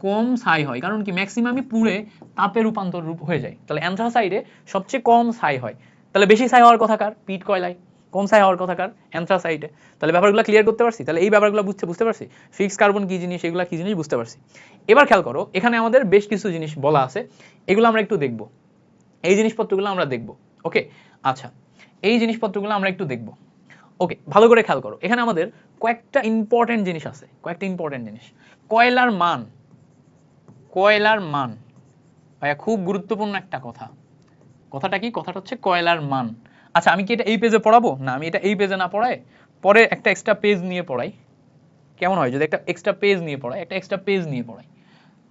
Speaker 1: কম ছাই হয়, কারণ কি ম্যাক্সিমামই পুড়ে তাপে রূপান্তর হয়ে যায়। তাহলে অ্যানথ্রাসাইডে সবচেয়ে কম ছাই হয়। তাহলে বেশি ছাই হওয়ার কথা কার? পিট কয়লায়। কম ছাই হওয়ার কথা কার? অ্যানথ্রাসাইডে। তাহলে ব্যাপারগুলো ক্লিয়ার করতে পারছি? তাহলে এই ব্যাপারগুলো বুঝতে পারছি, ফিক্স কার্বন কি জিনিস, এগুলো কি জিনিস বুঝতে পারছি। এবার খেয়াল করো, এখানে আমাদের বেশ কিছু জিনিস বলা আছে, এগুলো আমরা একটু দেখব, এই জিনিসপত্রগুলো আমরা দেখব। ওকে, আচ্ছা, এই জিনিসপত্রগুলো আমরা একটু দেখব। ওকে, ভালো করে খেয়াল করো, এখানে আমাদের কয়েকটা ইম্পর্টেন্ট জিনিস আছে, কয়েকটা ইম্পর্টেন্ট জিনিস। কয়লার মান, কয়লার মান ভাইয়া খুব গুরুত্বপূর্ণ একটা কথা। কথাটা কি? কথাটা হচ্ছে কয়লার মান। আচ্ছা, আমি কি এটা এই পেজে পড়াবো? না, আমি এটা এই পেজে না পড়াই, পরে একটা এক্সট্রা পেজ নিয়ে পড়াই। কেমন হয় যদি একটা এক্সট্রা পেজ নিয়ে পড়াই? একটা এক্সট্রা পেজ নিয়ে পড়াই,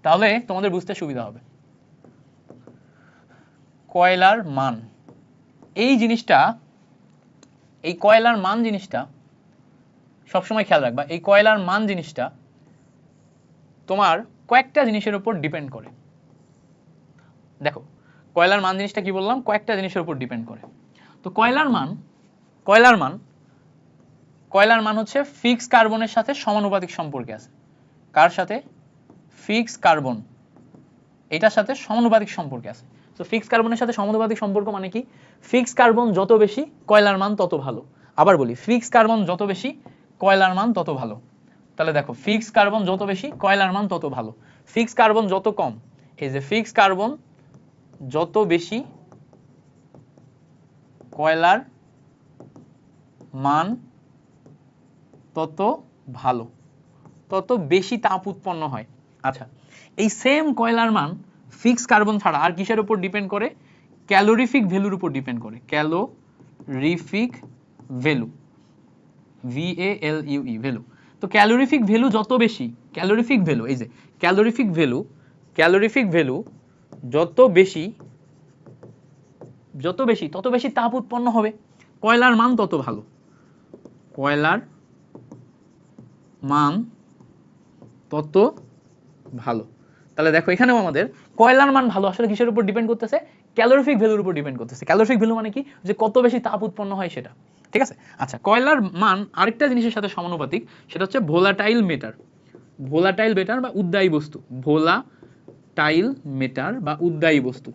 Speaker 1: তাহলে তোমাদের বুঝতে সুবিধা হবে। কয়লার মান, এই জিনিসটা, এই কয়লার মান জিনিসটা সবসময় খেয়াল রাখবা। এই কয়লার মান জিনিসটা তোমার কয়েকটা জিনিসের উপর ডিপেন্ড করে। দেখো, কয়লার মান জিনিসটা কি বললাম? কয়েকটা জিনিসের উপর ডিপেন্ড করে। তো কয়লার মান, কয়লার মান, কয়লার মান হচ্ছে ফিক্স কার্বনের সাথে সমানুপাতিক সম্পর্কে আছে। কার সাথে? ফিক্স কার্বন, এটার সাথে সমানুপাতিক সম্পর্কে আছে। তো ফিক্স কার্বনের সাথে সমানুপাতিক সম্পর্ক মানে কি? ফিক্স কার্বন যত বেশি কয়লার মান তত ভালো। আবার বলি, ফিক্স কার্বন যত বেশি কয়লার মান তত ভালো। তাহলে দেখো, ফিক্স কার্বন যত বেশি কয়লার মান তত ভালো। ফিক্স কার্বন যত কম, এই যে ফিক্স কার্বন যত বেশি কয়লার মান তত ভালো, তত বেশি তাপ উৎপন্ন হয়। আচ্ছা, এই সেম কয়লার মান ফিক্স কার্বন ছাড়া আর কিসের উপর ডিপেন্ড করে? ক্যালোরিফিক ভ্যালুর উপর ডিপেন্ড করে। Calorific value, VALUE, value. তো ক্যালোরিফিক ভ্যালু যত বেশি, ক্যালোরিফিক ভ্যালু, এই যে ক্যালোরিফিক ভ্যালু, ক্যালোরিফিক ভ্যালু যত বেশি, যত বেশি তত বেশি তাপ উৎপন্ন হবে, কয়লার মান তত ভালো, কয়লার মান তত ভালো। তাহলে দেখো, এখানেও আমাদের কয়লার মান ভালো আসলে কিসের উপর ডিপেন্ড করতেছে? ক্যালোরিফিক ভ্যালুর উপর ডিপেন্ড করতেছে। ক্যালোরিফিক ভ্যালু মানে কি? যে কত বেশি তাপ উৎপন্ন হয় সেটা। ঠিক আছে, আচ্ছা, কয়লার মান আরেকটা জিনিসের সাথে সমানুপাতিক, সেটা হচ্ছে ভোলাটাইল মেটার। ভোলাটাইল মেটার বা উদ্বায়ী বস্তু, ভোলাটাইল মেটার বা উদ্বায়ী বস্তু।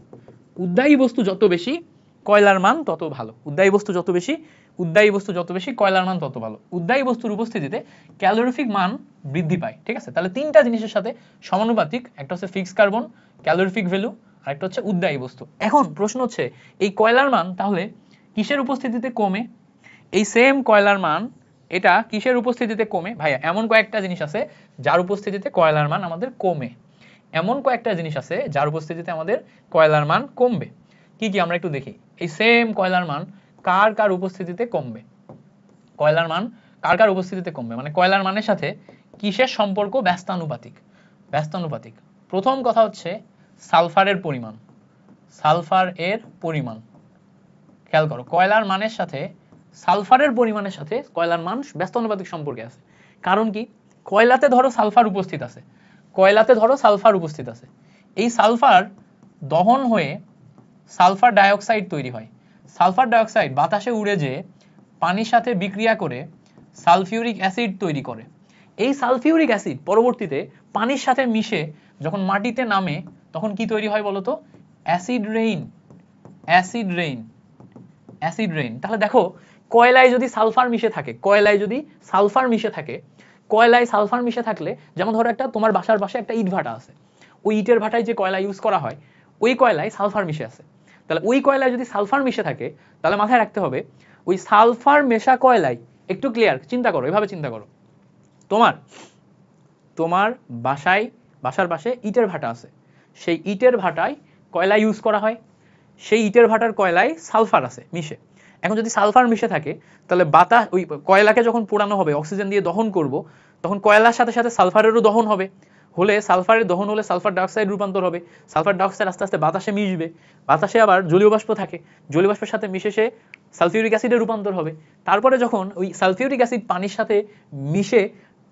Speaker 1: উদ্বায়ী বস্তু যত বেশি কয়লার মান তত ভালো। উদ্বায়ী বস্তু যত বেশি, উদ্বায়ী বস্তু যত বেশি কয়লার মান তত ভালো। উদ্বায়ী বস্তুর উপস্থিতিতে ক্যালোরিফিক মান বৃদ্ধি পায়। ঠিক আছে, তাহলে তিনটা জিনিসের সাথে সমানুপাতিক, একটা হচ্ছে ফিক্স কার্বন, ক্যালোরিফিক ভ্যালু, আর একটা হচ্ছে উদ্বায়ী বস্তু। এখন প্রশ্ন হচ্ছে, এই কয়লার মান তাহলে কিসের উপস্থিতিতে কমে? এই সেম কয়লার মান এটা কিসের উপস্থিতিতে কমে? ভাইয়া, এমন কয়েকটা জিনিস আছে যার উপস্থিতিতে কয়লার মান আমাদের কমে। এমন কয়েকটা জিনিস আছে যার উপস্থিতিতে আমাদের কয়লার মান কমবে। কি কি আমরা একটু দেখি। এই সেম কয়লার মান কার কার উপস্থিতিতে কমবে? কয়লার মান কার কার উপস্থিতিতে কমবে, মানে কয়লার মানের সাথে কিসের সম্পর্ক? ব্যস্তানুপাতিক, ব্যস্তানুপাতিক। প্রথম কথা হচ্ছে সালফারের পরিমাণ, সালফার এর পরিমাণ। খেয়াল করো, কয়লার মানের সাথে সালফারের পরিমাণের সাথে কয়লার মান ব্যস্তানুপাতিক সম্পর্কে আছে। কারণ কি? কয়লাতে ধরো সালফার উপস্থিত আছে, কয়লাতে ধরো সালফার উপস্থিত আছে, এই সালফার দহন হয়ে সালফার ডাইঅক্সাইড তৈরি হয়। সালফার ডাইঅক্সাইড বাতাসে উড়ে যে পানির সাথে বিক্রিয়া করে সালফিউরিক অ্যাসিড তৈরি করে। এই সালফিউরিক অ্যাসিড পরবর্তীতে পানির সাথে মিশে যখন মাটিতে নামে তখন কি তৈরি হয় বলতো? Acid rain. Acid rain, acid rain. তাহলে দেখো কয়লায় যদি সালফার মিশে থাকে, কয়লায় যদি সালফার মিশে থাকে, কয়লায় সালফার মিশে থাকলে, যেমন ধরো একটা তোমার বাসার পাশে একটা ইট ভাটা আছে, ওই ইটের ভাটায় যে কয়লা ইউজ করা হয় ওই কয়লায় সালফার মিশে আছে। তাহলে ওই কয়লায় যদি সালফার মিশে থাকে তাহলে মাথায় রাখতে হবে ওই সালফার মেশা কয়লায়, একটু ক্লিয়ার চিন্তা করো, এভাবে চিন্তা করো, তোমার বাসার পাশে ইটের ভাটা আছে, সেই ইটের ভাটায় কয়লা ইউজ করা হয়, সেই ইটের ভাটার কয়লায় সালফার আছে মিশে। এখন যদি সালফার মিশে থাকে তাহলে বাতাস ওই কয়লাকে যখন পোড়ানো হবে, অক্সিজেন দিয়ে দহন করব, তখন কয়লার সাথে সাথে সালফারেরও দহন হবে, হলে সালফারের দহন হলে সালফার ডাইঅক্সাইড রূপান্তর হবে, সালফার ডাইঅক্সাইড আস্তে আস্তে বাতাসে মিশবে, বাতাসে আবার জলীয় বাষ্প থাকে, জলীয় বাষ্পের সাথে মিশে সে সালফিউরিক অ্যাসিডে রূপান্তর হবে। তারপরে যখন ওই সালফিউরিক অ্যাসিড পানির সাথে মিশে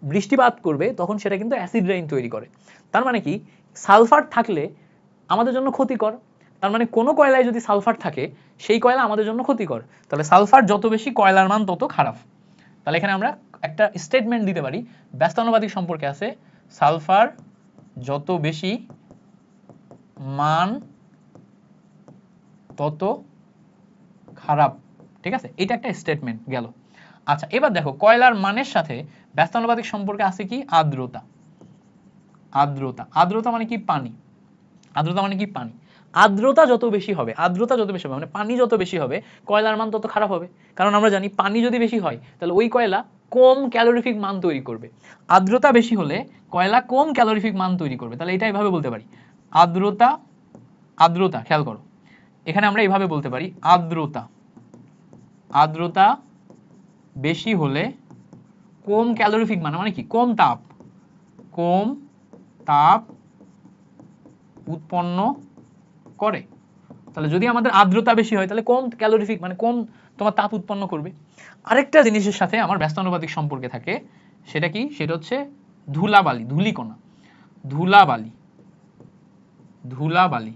Speaker 1: বৃষ্টিপাত করবে তখন সেটা কিন্তু অ্যাসিড রেইন তৈরি করে। তার মানে কি, সালফার থাকলে আমাদের জন্য ক্ষতিকর। তার মানে কোনো কয়লায় যদি সালফার থাকে সেই কয়লা আমাদের জন্য ক্ষতিকর। তাহলে সালফার যত বেশি কয়লার মান তত খারাপ। তাহলে এখানে আমরা একটা স্টেটমেন্ট দিতে পারি, ব্যস্তানুপাতিক সম্পর্কে আছে, সালফার যত বেশি মান তত খারাপ। ঠিক আছে, এটা একটা স্টেটমেন্ট গেল। আচ্ছা এবার দেখো কয়লার মানের সাথে ব্যস্তানুপাতিক সম্পর্কে আছে কি? আর্দ্রতা। আর্দ্রতা, আর্দ্রতা মানে কি? পানি। আর্দ্রতা মানে কি? পানি। আর্দ্রতা যত বেশি হবে, আর্দ্রতা যত বেশি হবে মানে পানি যত বেশি হবে, কয়লার মান তত খারাপ হবে। কারণ আমরা জানি পানি যদি বেশি হয় তাহলে ওই কয়লা কম ক্যালোরিফিক মান তৈরি করবে। আর্দ্রতা বেশি হলে কয়লা কম ক্যালোরিফিক মান তৈরি করবে। তাহলে এটা এইভাবে বলতে পারি, আর্দ্রতা, আর্দ্রতা খেয়াল করো, এখানে আমরা এইভাবে বলতে পারি আর্দ্রতা, আর্দ্রতা বেশি হলে কম ক্যালোরিফিক মান মানে কি? কম তাপ, কম তাপ উৎপন্ন করে। তাহলে যদি আমাদের আর্দ্রতা বেশি হয় তাহলে কম ক্যালোরিফিক মানে কম তোমার তাপ উৎপন্ন করবে। আরেকটা জিনিসের সাথে আমার ব্যস্তানুপাতিক সম্পর্কে থাকে, সেটা কি? সেটা হচ্ছে ধুলাবালি, ধূলিকণা, ধুলাবালি, ধুলাবালি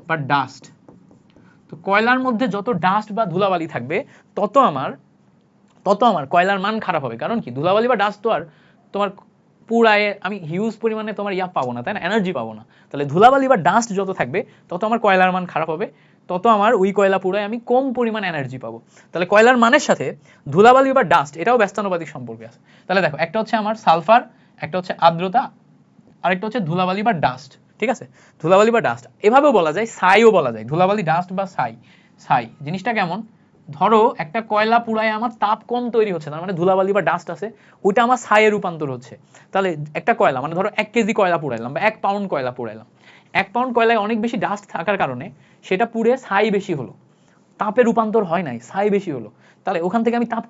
Speaker 1: বা ডাস্ট। তো কয়লার মধ্যে যত ডাস্ট বা ধুলাবালি থাকবে তত আমার কয়লার মান খারাপ হবে। কারণ কি? ধুলাবালি বা ডাস্ট তো আর তোমার পুরায় আমি হিউজ পরিমাণে তোমার পাবো না, তাই না? এনার্জি পাবো না। তাহলে ধুলাবালি বা ডাস্ট যত থাকবে তত আমার কয়লার মান খারাপ হবে, তত আমার ওই কয়লা পুরায় আমি কম পরিমাণ এনার্জি পাবো। তাহলে কয়লার মানের সাথে ধুলাবালি বা ডাস্ট এটাও ব্যস্তানুপাতিক সম্পর্কে আছে। তাহলে দেখো একটা হচ্ছে আমার সালফার, একটা হচ্ছে আর্দ্রতা, আরেকটা হচ্ছে ধুলাবালি বা ডাস্ট। ঠিক আছে, ধুলাবালি বা ডাস্ট এভাবেও বলা যায়, ছাইও বলা যায়, ধুলাবালি ডাস্ট বা ছাই। ছাই জিনিসটা কেমন? ধরো একটা কয়লা পুড়ায় আমার তাপ কম তৈরি হচ্ছে, তার মানে ধুলাবালি বা ডাস্ট আছে, ওইটা আমার ছাইয়ে রূপান্তর হচ্ছে। তাহলে একটা কয়লা মানে ধরো 1 কেজি কয়লা পুড়াইলাম বা 1 পাউন্ড কয়লা পুড়াইলাম, 1 পাউন্ড কয়লায় অনেক বেশি ডাস্ট থাকার কারণে সেটা পুড়ে ছাই বেশি হলো, তাপে রূপান্তর হয় নাই, ছাই বেশি হলো। তাহলে ওখান থেকে আমি তাপ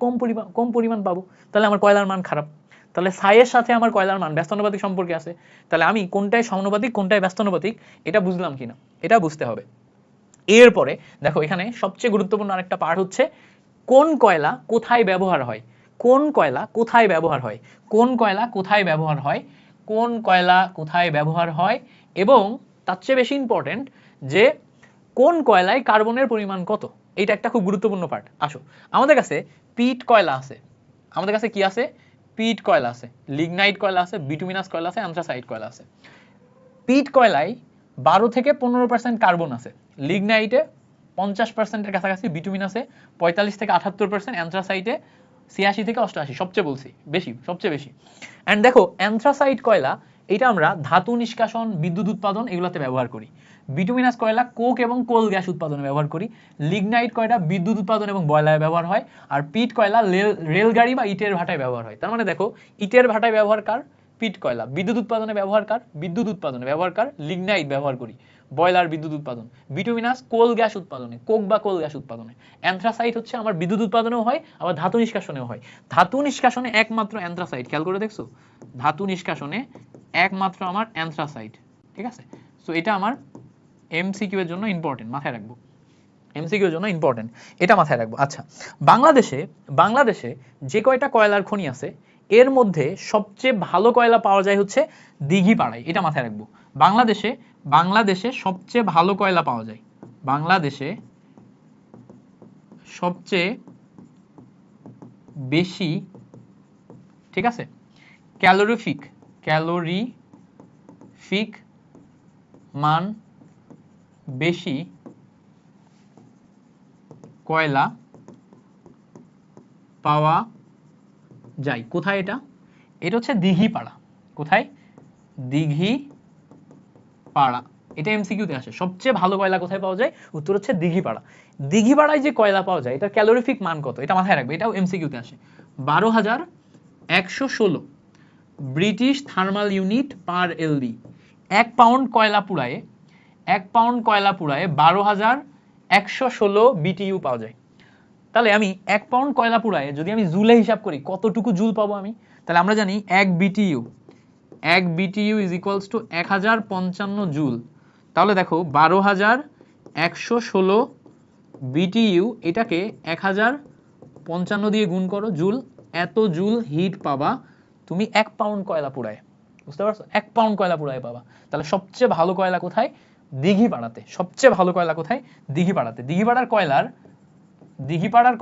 Speaker 1: কম পরিমাণ পাবো, তাহলে আমার কয়লার মান খারাপ। তাহলে ছাইয়ের সাথে আমার কয়লার মান ব্যস্তানুপাতিক সম্পর্কে আছে। তাহলে আমি কোনটায় সমানুপাতিক কোনটায় ব্যস্তানুপাতিক এটা বুঝলাম কিনা, এটা বুঝতে হবে। এরপরে দেখো এখানে সবচেয়ে গুরুত্বপূর্ণ আরেকটা পার্ট হচ্ছে কোন কয়লা কোথায় ব্যবহার হয়, কোন কয়লা কোথায় ব্যবহার হয়, কোন কয়লা কোথায় ব্যবহার হয়, কোন কয়লা কোথায় ব্যবহার হয়, এবং তার চেয়ে বেশি ইম্পর্টেন্ট যে কোন কয়লায় কার্বনের পরিমাণ কত। এইটা একটা খুব গুরুত্বপূর্ণ পার্ট। আসো, আমাদের কাছে পিট কয়লা আছে, আমাদের কাছে কি আছে? পিট কয়লা আছে, লিগনাইট কয়লা আছে, বিটুমিনাস কয়লা আছে, অ্যান্থ্রাসাইট কয়লা আছে। পিট কয়লায় 12 থেকে 15% কার্বন আছে, লিগনাইটে 50%-এর কাছাকাছি, বিটুমিনাসে 45 থেকে 78%, অ্যান্থ্রাসাইটে 86 থেকে 88, সবচেয়ে বলছি বেশি, সবচেয়ে বেশি। এন্ড দেখো অ্যান্থ্রাসাইট কয়লা এটা আমরা ধাতু নিষ্কাশন, বিদ্যুৎ উৎপাদন এগুলোতে ব্যবহার করি। বিটুমিনাস কয়লা কোক এবং কোল গ্যাস উৎপাদনে ব্যবহার করি। লিগনাইট কয়লা বিদ্যুৎ উৎপাদন এবং বয়লায় ব্যবহার হয়। আর পিট কয়লা রেলগাড়ি বা ইটের ভাটায় ব্যবহার হয়। তার মানে দেখো ইটের ভাটায় ব্যবহার কার? পিট কয়লা। বিদ্যুৎ উৎপাদনে ব্যবহার কার? বিদ্যুৎ উৎপাদনে ব্যবহার কার? লিগনাইট ব্যবহার করি বয়লার বিদ্যুৎ উৎপাদন। বিটুমিনাস কোল গ্যাস উৎপাদনে, কোক বা কোল গ্যাস উৎপাদনে। অ্যান্থ্রাসাইট হচ্ছে আমার বিদ্যুৎ উৎপাদনেও হয়, আবার ধাতু নিষ্কাশনেও হয়। ধাতু নিষ্কাশনে একমাত্র অ্যান্থ্রাসাইট, খেয়াল করে দেখছো, ধাতু নিষ্কাশনে একমাত্র আমার অ্যান্থ্রাসাইট। ঠিক আছে, সো এটা আমার এমসিকিউ এর জন্য ইম্পর্টেন্ট, মাথায় রাখবো, এমসিকিউ এর জন্য ইম্পর্টেন্ট, এটা মাথায় রাখবো। আচ্ছা, বাংলাদেশে যে কয়টা কয়লার খনি আছে এর মধ্যে সবচেয়ে ভালো কয়লা পাওয়া যায় হচ্ছে দিঘিপাড়ায়, এটা মাথায় রাখবো। বাংলাদেশে সবচেয়ে ভালো কয়লা পাওয়া যায় বাংলাদেশে সবচেয়ে বেশি, ঠিক আছে, ক্যালোরিফিক মান বেশি কয়লা পাওয়া যায়। কোথায় এটা? এটা হচ্ছে দিঘিপাড়া। কোথায়? দিঘিপাড়া। এটা এমসিকিউতে আসে, সবচেয়ে ভালো কয়লা কোথায় পাওয়া যায়? উত্তর হচ্ছে দিঘিপাড়া। দিঘিপাড়ায় যে কয়লা পাওয়া যায় এটা ক্যালোরিফিক মান কত, এটা মাথায় রাখবে, এটাও এমসিকিউতে আসে। 12,116 British thermal unit per LB. 1 pound কয়লা পুড়ায় 12,116 বিটিইউ পাওয়া যায়। তাহলে আমি 1 পাউন্ড কয়লা পুড়ায় যদি আমি জুলে হিসাব করি কতটুকু জুল পাবো আমি? তাহলে আমরা জানি 1 BTU is equals to 1055 joule. তাহলে দেখো 12,116 বিটিইউ, এটাকে 1055 দিয়ে গুণ করো, জুল, এত জুল হিট পাবা তুমি 1 পাউন্ড কয়লা পুড়ায়। বুঝতে পারছো? 1 পাউন্ড কয়লা পুড়ায় পাবা। তাহলে সবচেয়ে ভালো কয়লা কোথায়? দিঘিপাড়াতে। সবচেয়ে ভালো কয়লা কোথায়? দিঘিপাড়াতে। দিঘিপাড়ার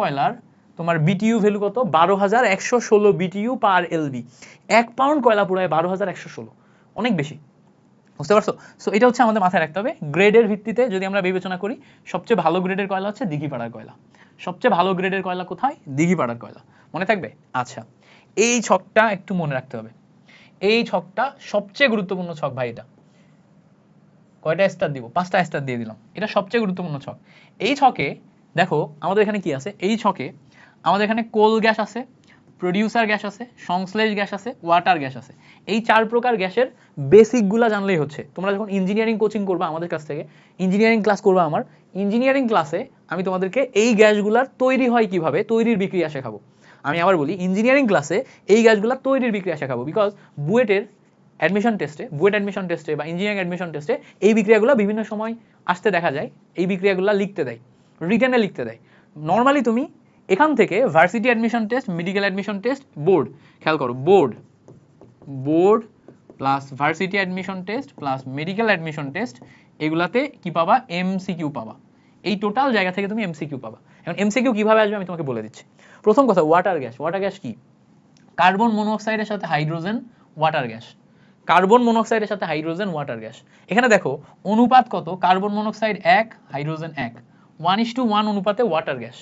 Speaker 1: কয়লার তোমার বিটিইউ ভ্যালু কত? 12,116 বিটিইউ পার এলবি। 1 পাউন্ড কয়লা পুড়ায় 12,116, অনেক বেশি। বুঝতে পারছো? সো এটা হচ্ছে আমাদের মাথায় রাখতে হবে। গ্রেডের ভিত্তিতে যদি আমরা বিবেচনা করি, সবচেয়ে ভালো গ্রেডের কয়লা হচ্ছে দিঘিপাড়ার কয়লা। সবচেয়ে ভালো গ্রেডের কয়লা কোথায়? দিঘিপাড়ার কয়লা। মনে থাকবে? আচ্ছা, এই ছকটা একটু মনে রাখতে হবে। এই ছকটা সবচেয়ে গুরুত্বপূর্ণ ছক ভাই। এটা কয়টা স্টার দিব? 5টা স্টার দিয়ে দিলাম। এটা সবচেয়ে গুরুত্বপূর্ণ ছক। এই ছকে দেখো আমাদের এখানে কি আছে? এই ছকে আমাদের এখানে কোল গ্যাস আছে, প্রোডিউসার গ্যাস আছে, সংশ্লেষ গ্যাস আছে, ওয়াটার গ্যাস আছে। এই 4 প্রকার গ্যাসের বেসিকগুলা জানলেই হচ্ছে। তোমরা যখন ইঞ্জিনিয়ারিং কোচিং করবা আমাদের কাছ থেকে, ইঞ্জিনিয়ারিং ক্লাস করবা আমার, ইঞ্জিনিয়ারিং ক্লাসে আমি তোমাদেরকে এই গ্যাসগুলার তৈরি হয় কিভাবে, তৈরির বিক্রিয়া শেখাবো। আমি আবার বলি, ইঞ্জিনিয়ারিং ক্লাসে এই গ্যাসগুলার তৈরির বিক্রিয়া শেখাবো। বিকজ বুয়েট অ্যাডমিশন টেস্টে বা ইঞ্জিনিয়ারিং অ্যাডমিশন টেস্টে এই বিক্রিয়াগুলো বিভিন্ন সময় আসতে দেখা যায়। এই বিক্রিয়াগুলো লিখতে দেয়, রিটেনে লিখতে দেয়। নর্মালি তুমি এখান থেকে varsity admission test, medical admission test, board, খেয়াল করো, board plus varsity admission test plus medical admission test, এগুলাতে কি পাবা? এমসিকিউ পাবা। এই টোটাল জায়গা থেকে তুমি এমসিকিউ পাবা। এখন এমসিকিউ কিভাবে আসবে আমি তোমাকে বলে দিচ্ছি। প্রথম কথা, ওয়াটার গ্যাস কি? কার্বন মনোক্সাইডের সাথে হাইড্রোজেন, ওয়াটার গ্যাস। কার্বন মনোক্সাইডের সাথে হাইড্রোজেন, ওয়াটার গ্যাস। এখানে দেখো অনুপাত কত? কার্বন মনোক্সাইড 1, হাইড্রোজেন 1, 1:1 অনুপাতে ওয়াটার গ্যাস।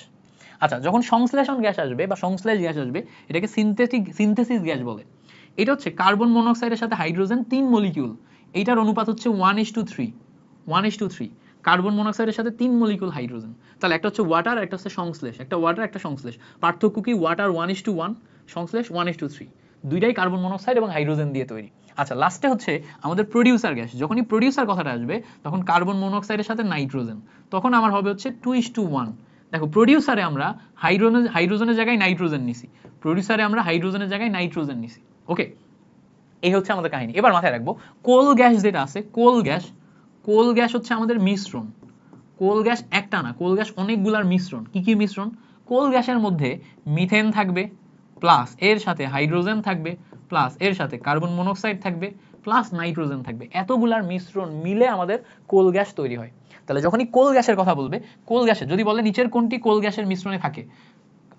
Speaker 1: আচ্ছা, যখন সংশ্লেষণ গ্যাস আসবে বা সংশ্লেষ গ্যাস আসবে, এটাকে সিনথেসিস গ্যাস বলে। এটা হচ্ছে কার্বন মনোক্সাইডের সাথে হাইড্রোজেন 3 মলিকিউল, এইটার অনুপাত হচ্ছে 1:3। কার্বন মনোক্সাইডের সাথে 3 মলিকিউল হাইড্রোজেন। তাহলে একটা হচ্ছে ওয়াটার, একটা হচ্ছে সংশ্লেষ। একটা ওয়াটার, একটা সংশ্লেষ। পার্থক্য কি? ওয়াটার 1:1, সংশ্লেষ 1:3। দুইটাই কার্বন মনোক্সাইড এবং হাইড্রোজেন দিয়ে তৈরি। আচ্ছা, লাস্টে হচ্ছে আমাদের প্রোডিউসার গ্যাস। যখনই প্রোডিউসার কথাটা আসবে তখন কার্বন মনোক্সাইডের সাথে নাইট্রোজেন, তখন আমার হবে হচ্ছে 2:1। দেখো প্রোডিউসারে আমরা হাইড্রোজেনের জায়গায় নাইট্রোজেন নিছি, ওকে, এই হচ্ছে আমাদের কাহিনী। এবার মাথায় রাখবো, কোল গ্যাস যেটা আছে, কোল গ্যাস হচ্ছে আমাদের মিশ্রণ। কোল গ্যাস একটা না, কোল গ্যাস অনেকগুলার মিশ্রণ। কি কি মিশ্রণ? কোল গ্যাসের মধ্যে মিথেন থাকবে, প্লাস এর সাথে হাইড্রোজেন থাকবে, প্লাস এর সাথে কার্বন মনোক্সাইড থাকবে, প্লাস নাইট্রোজেন থাকবে। এতগুলার মিশ্রণ মিলে আমাদের কোল গ্যাস তৈরি হয়। তাহলে যখনই কোল গ্যাসের কথা বলবে, কোল গ্যাসের যদি বলে নিচের কোনটি কোল গ্যাসের মিশ্রণে থাকে,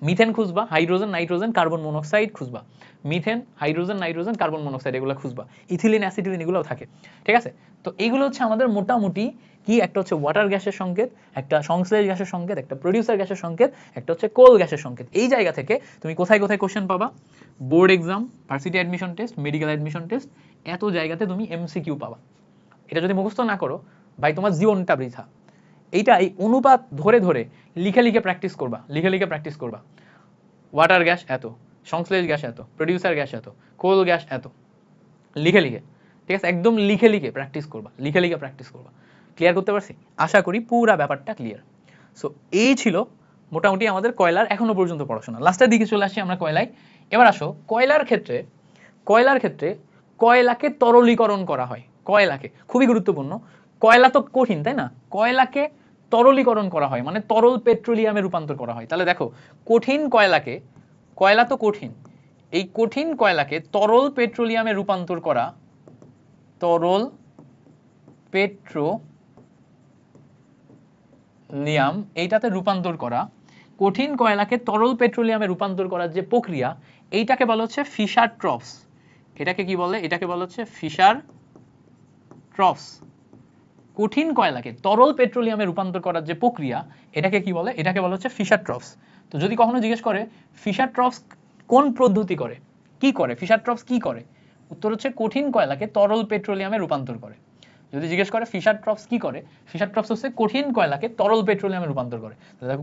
Speaker 1: মিথেন খুঁজবা, হাইড্রোজেন, নাইট্রোজেন, কার্বন মনোক্সাইড খুঁজবা। Methane, hydrogen, nitrogen, carbon monoxide এগুলো খুঁজবা। ইথিলিন, অ্যাসিটিলিন এগুলোও থাকে। ঠিক আছে? তো এইগুলো হচ্ছে আমাদের মোটামুটি কি, একটা হচ্ছে ওয়াটার গ্যাসের সংকেত, একটা সংশ্লেষ গ্যাসের সংকেত, একটা প্রোডিউসার গ্যাসের সংকেত, একটা হচ্ছে কোল গ্যাসের সংকেত। এই জায়গা থেকে তুমি কোথায় কোথায় কোশ্চেন পাবা? Board exam, varsity admission test, medical admission test, এত জায়গাতে তুমি এমসিকিউ পাবা। এটা যদি মুখস্থ না করো ভাই, তোমার জীবনটা বৃথা। এইটা এই অনুপাত ধরে ধরে লিখে প্র্যাকটিস করবা। ওয়াটার গ্যাস এত, সংশ্লেষ গ্যাস এত, প্রোডিউসার গ্যাস এত, কোল গ্যাস এত, লিখে ঠিক আছে? একদম লিখে প্র্যাকটিস করবা, ক্লিয়ার করতে পারছি? আশা করি পুরা ব্যাপারটা ক্লিয়ার। সো এই ছিল মোটামুটি আমাদের কয়লার এখনো পর্যন্ত পড়াশোনা। লাস্টের দিকে চলে আসি আমরা কয়লায়। এবার আসো, কয়লার ক্ষেত্রে কয়লাকে তরলীকরণ করা হয়। কয়লাকে, খুবই গুরুত্বপূর্ণ। কয়লা তো কঠিন, তাই না? কয়লাকে তরলীকরণ করা হয়, মানে তরল পেট্রোলিয়ামে রূপান্তর করা হয়। তাহলে দেখো, কয়লা তো কঠিন, এই কঠিন কয়লাকে তরল পেট্রোলিয়ামে রূপান্তর করা, তরল পেট্রোলিয়াম এইটাতে রূপান্তর করা, কঠিন কয়লাকে তরল পেট্রোলিয়ামে রূপান্তর করার যে প্রক্রিয়া, এইটাকে বলা হচ্ছে ফিশার ট্রফস। এটাকে কি বলে? এটাকে বলা হচ্ছে ফিশার ট্রফস। কঠিন কয়লাকে তরল পেট্রোলিয়ামে রূপান্তর করার যে প্রক্রিয়া, এটাকে কি বলে? এটাকে বলা হচ্ছে ফিশার ট্রফস। তো যদি কখনো জিজ্ঞেস করে ফিশার ট্রফস কোন পদ্ধতি করে, কি করে, ফিশার ট্রফস কি করে, উত্তর হচ্ছে কঠিন কয়লাকে তরল পেট্রোলিয়ামে রূপান্তর করে। যদি জিজ্ঞেস করে ফিশার ট্রফস কি করে, ফিশার ট্রফস হচ্ছে কঠিন কয়লাকে তরল পেট্রোলিয়ামে রূপান্তর করে।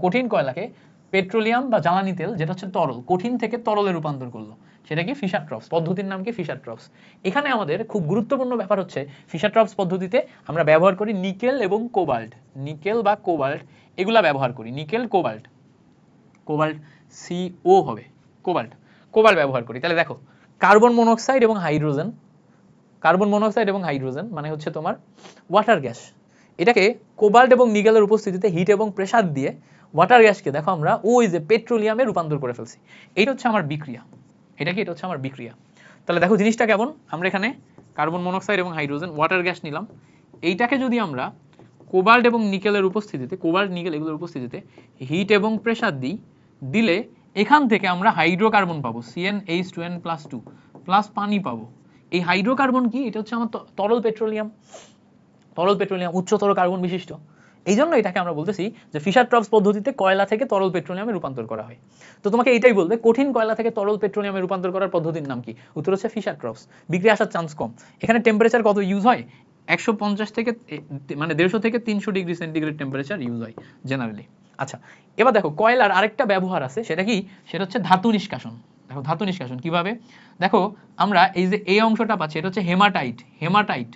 Speaker 1: কঠিন কয়লাকে পেট্রোলিয়াম বা জ্বালানি তেল যেটা হচ্ছে তরল, কঠিন থেকে তরলে রূপান্তর করলো, সেটা কি? ফিশার ট্রফস। পদ্ধতির নাম কি? ফিশার ট্রফস। এখানে আমাদের খুব গুরুত্বপূর্ণ ব্যাপার হচ্ছে ফিশার ট্রফস পদ্ধতিতে আমরা ব্যবহার করি নিকেল এবং কোবাল্ট। নিকেল বা কোবাল্ট এগুলা ব্যবহার করি। নিকেল, কোবাল্ট, কোবাল্ট CO হবে, কোবাল্ট, কোবাল্ট ব্যবহার করি। তাহলে দেখো কার্বন মনোক্সাইড এবং হাইড্রোজেন, কার্বন মনোক্সাইড এবং হাইড্রোজেন মানে হচ্ছে তোমার ওয়াটার গ্যাস। এটাকে কোবাল্ট এবং নিকেলের উপস্থিতিতে হিট এবং প্রেসার দিয়ে ওয়াটার গ্যাসকে দেখো আমরা ওই যে পেট্রোলিয়ামে রূপান্তর করে ফেলছি। এইটা হচ্ছে আমার বিক্রিয়া। এটা কি? এটা হচ্ছে আমার বিক্রিয়া। তাহলে দেখো জিনিসটা কেমন। আমরা এখানে কার্বন মনোক্সাইড এবং হাইড্রোজেন ওয়াটার গ্যাস নিলাম, এইটাকে যদি আমরা কোবাল্ট এবং নিকেলের উপস্থিতিতে, কোবাল্ট নিকেল এগুলোর উপস্থিতিতে হিট এবং প্রেসার দিই, দিলে এখান থেকে আমরা হাইড্রোকার্বন পাবো, CnH2n+2 প্লাস পানি পাবো। এই হাইড্রোকার্বন কি? এটা হচ্ছে আমার তরল পেট্রোলিয়াম। তরল পেট্রোলিয়াম উচ্চতর কার্বন বিশিষ্ট। এই জন্য এটাকে আমরা বলতেছি যে ফিশার ট্রফস পদ্ধতিতে কয়লা থেকে তরল পেট্রোলিয়ামে রূপান্তর করা হয়। তো তোমাকে এইটাই বলবে কঠিন কয়লা থেকে তরল পেট্রোলিয়ামে রূপান্তর করার পদ্ধতির নাম কি? উত্তর হচ্ছে ফিশার ট্রফস। বিক্রিয়া আসার চান্স কম। এখানে টেম্পারেচার কত ইউজ হয়? 150 থেকে মানে 150 থেকে 300 ডিগ্রি সেন্টিগ্রেড টেম্পারেচার ইউজ হয় জেনারেলি। আচ্ছা, এবার দেখো কয়লার আরেকটা ব্যবহার আছে, সেটা কি? সেটা হচ্ছে ধাতু নিষ্কাশন। দেখো ধাতু নিষ্কাশন কিভাবে? দেখো আমরা এই যে এই অংশটা পাচ্ছি, এটা হচ্ছে হেমাটাইট। হেমাটাইট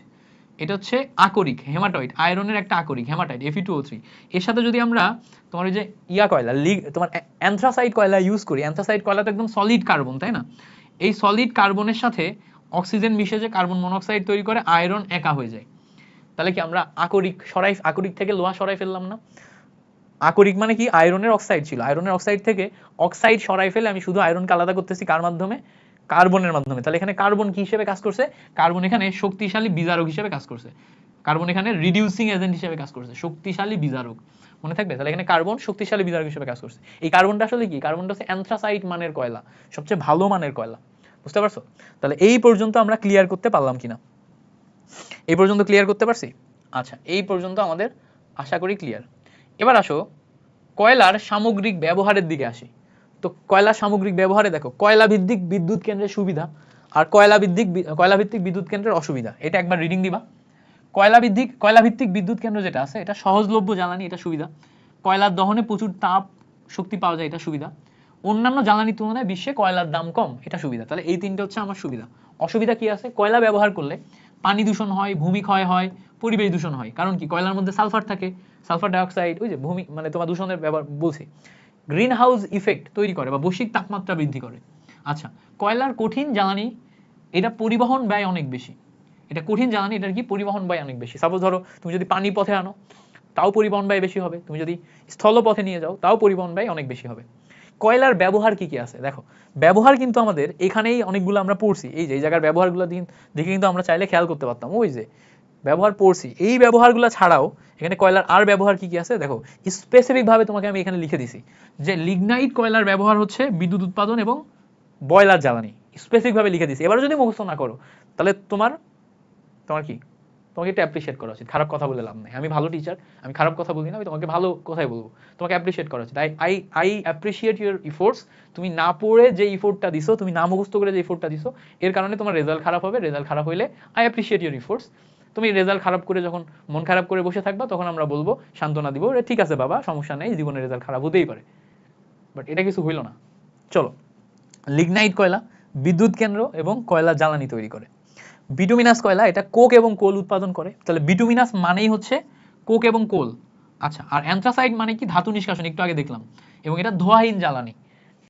Speaker 1: এটা হচ্ছে আকরিক, হেমাটয়েড, আয়রনের একটা আকরিক, হেমাটাইট, Fe2O3। এর সাথে যদি আমরা তোমার ওই যে কয়লা, তোমার অ্যান্থ্রাসাইট কয়লা ইউজ করি, অ্যান্থ্রাসাইট কয়লা তো একদম সলিড কার্বন, তাই না? এই সলিড কার্বনের সাথে অক্সিজেন মিশে যে কার্বন মনোক্সাইড তৈরি করে, আয়রন একা হয়ে যায়। তাহলে কি আমরা আকরিক সরাই, আকরিক থেকে লোহা সরাই ফেললাম না? আকরিক মানে কি? আয়রনের অক্সাইড ছিল, আয়রনের অক্সাইড থেকে অক্সাইড সরাই ফেলে আমি শুধু আয়রনকে আলাদা করতেছি কার মাধ্যমে? কার্বনের মাধ্যমে। তাহলে এখানে কার্বন কি হিসেবে কাজ করছে? কার্বন এখানে শক্তিশালী বিজারক হিসেবে কাজ করছে। কার্বন এখানে রিডিউসিং এজেন্ট হিসেবে কাজ করছে, শক্তিশালী বিজারক। মনে থাকবে? তাহলে এখানে কার্বন শক্তিশালী বিজারক হিসেবে কাজ করছে। এই কার্বনটা আসলে কি? কার্বনটা হচ্ছে অ্যান্থ্রাসাইট মানের কয়লা, সবচেয়ে ভালো মানের কয়লা। বুঝতে পারছো? তাহলে এই পর্যন্ত আমরা ক্লিয়ার করতে পারলাম কিনা? এই পর্যন্ত ক্লিয়ার করতে পারছি? আচ্ছা, এই পর্যন্ত আমাদের আশা করি ক্লিয়ার। এবার আসো কয়লার সামগ্রিক ব্যবহারের দিকে আসি। তো কয়লার সামগ্রিক ব্যবহারে দেখো কয়লা ভিত্তিক বিদ্যুৎ কেন্দ্রের সুবিধা আর কয়লা ভিত্তিক বিদ্যুৎ কেন্দ্রের অসুবিধা, এটা একবার রিডিং দিবা। কয়লা ভিত্তিক বিদ্যুৎ কেন্দ্র যেটা আছে, এটা সহজলভ্য জ্বালানি, এটা সুবিধা। কয়লার দহনে প্রচুর তাপ শক্তি পাওয়া যায়, এটা সুবিধা। অন্যান্য জ্বালানির তুলনায় বিশ্বে কয়লার দাম কম, এটা সুবিধা। তাহলে এই তিনটে হচ্ছে আমার সুবিধা। অসুবিধা কি আছে? কয়লা ব্যবহার করলে পানি দূষণ হয়, ভূমি ক্ষয় হয়, পরিবেশ দূষণ হয়। কারণ কি? কয়লার মধ্যে সালফার থাকে, সালফার ডাইঅক্সাইড, ওই যে ভূমি মানে তোমার দূষণের ব্যবহার বলছি, গ্রিন হাউস ইফেক্ট তৈরি করে বা বৈশ্বিক তাপমাত্রা বৃদ্ধি করে। আচ্ছা, কয়লার কঠিন জ্বালানি, এটা পরিবহন ব্যয় অনেক বেশি। এটা কঠিন জ্বালানি, এটার কি? পরিবহন ব্যয় অনেক বেশি। সাপোজ ধরো তুমি যদি পানি পথে আনো, তাও পরিবহন ব্যয় বেশি হবে। তুমি যদি স্থলপথে নিয়ে যাও, তাও পরিবহন ব্যয় অনেক বেশি হবে। কয়লার ব্যবহার কি কি আছে দেখো। ব্যবহার কিন্তু আমাদের এখানেই অনেকগুলো আমরা পড়ছি। এই যে এই জায়গার ব্যবহারগুলো দেখে কিন্তু আমরা চাইলে খেয়াল করতে পারতাম। ওই যে ব্যবহার পড়ছি, এই ব্যবহারগুলো ছাড়াও এখানে কয়লার আর ব্যবহার কি কি আছে দেখো। স্পেসিফিক ভাবে তোমাকে আমি এখানে লিখে দিছি যে লিগনাইট কয়লার ব্যবহার হচ্ছে বিদ্যুৎ উৎপাদন এবং বয়লার জ্বালানি, স্পেসিফিক ভাবে লিখে দিছি। এবার যদি মুখস্থ না করো, তাহলে তোমার কি, তোমাকে একটু অ্যাপ্রিশিয়েট করা উচিত। খারাপ কথা বলে লাভ নাই, আমি ভালো টিচার, আমি খারাপ কথা বলি না, আমি তোমাকে ভালো কথাই বলবো। তোমাকে অ্যাপ্রিশিয়েট করা উচিত। I appreciate your efforts. তুমি না পড়ে যে ইফোর্টটা দিছো, তুমি না মুখস্থ করে যে ইফোর্টটা দিছো, এর কারণে তোমার রেজাল্ট খারাপ হবে। রেজাল্ট খারাপ হইলে আই অ্যাপ্রিশিয়েট ইউর ইফোর্টস। তুমি রেজাল্ট খারাপ করে যখন মন খারাপ করে বসে থাকবা, তখন আমরা বলবো, সান্ত্বনা দিব, ঠিক আছে বাবা, সমস্যা নেই, জীবনের রেজাল্ট খারাপ হতেই পারে। বাট এটা কিছু হইল না। চলো, লিগনাইট কয়লা বিদ্যুৎ কেন্দ্র এবং কয়লা জ্বালানি তৈরি করে। বিটুমিনাস কয়লা, এটা কোক এবং কোল উৎপাদন করে। তাহলে বিটুমিনাস মানেই হচ্ছে কোক এবং কোল। আচ্ছা, আর অ্যান্থ্রাসাইট মানে কি? ধাতু নিষ্কাশন, একটু আগে দেখলাম। এবং এটা ধোঁয়াহীন জ্বালানি।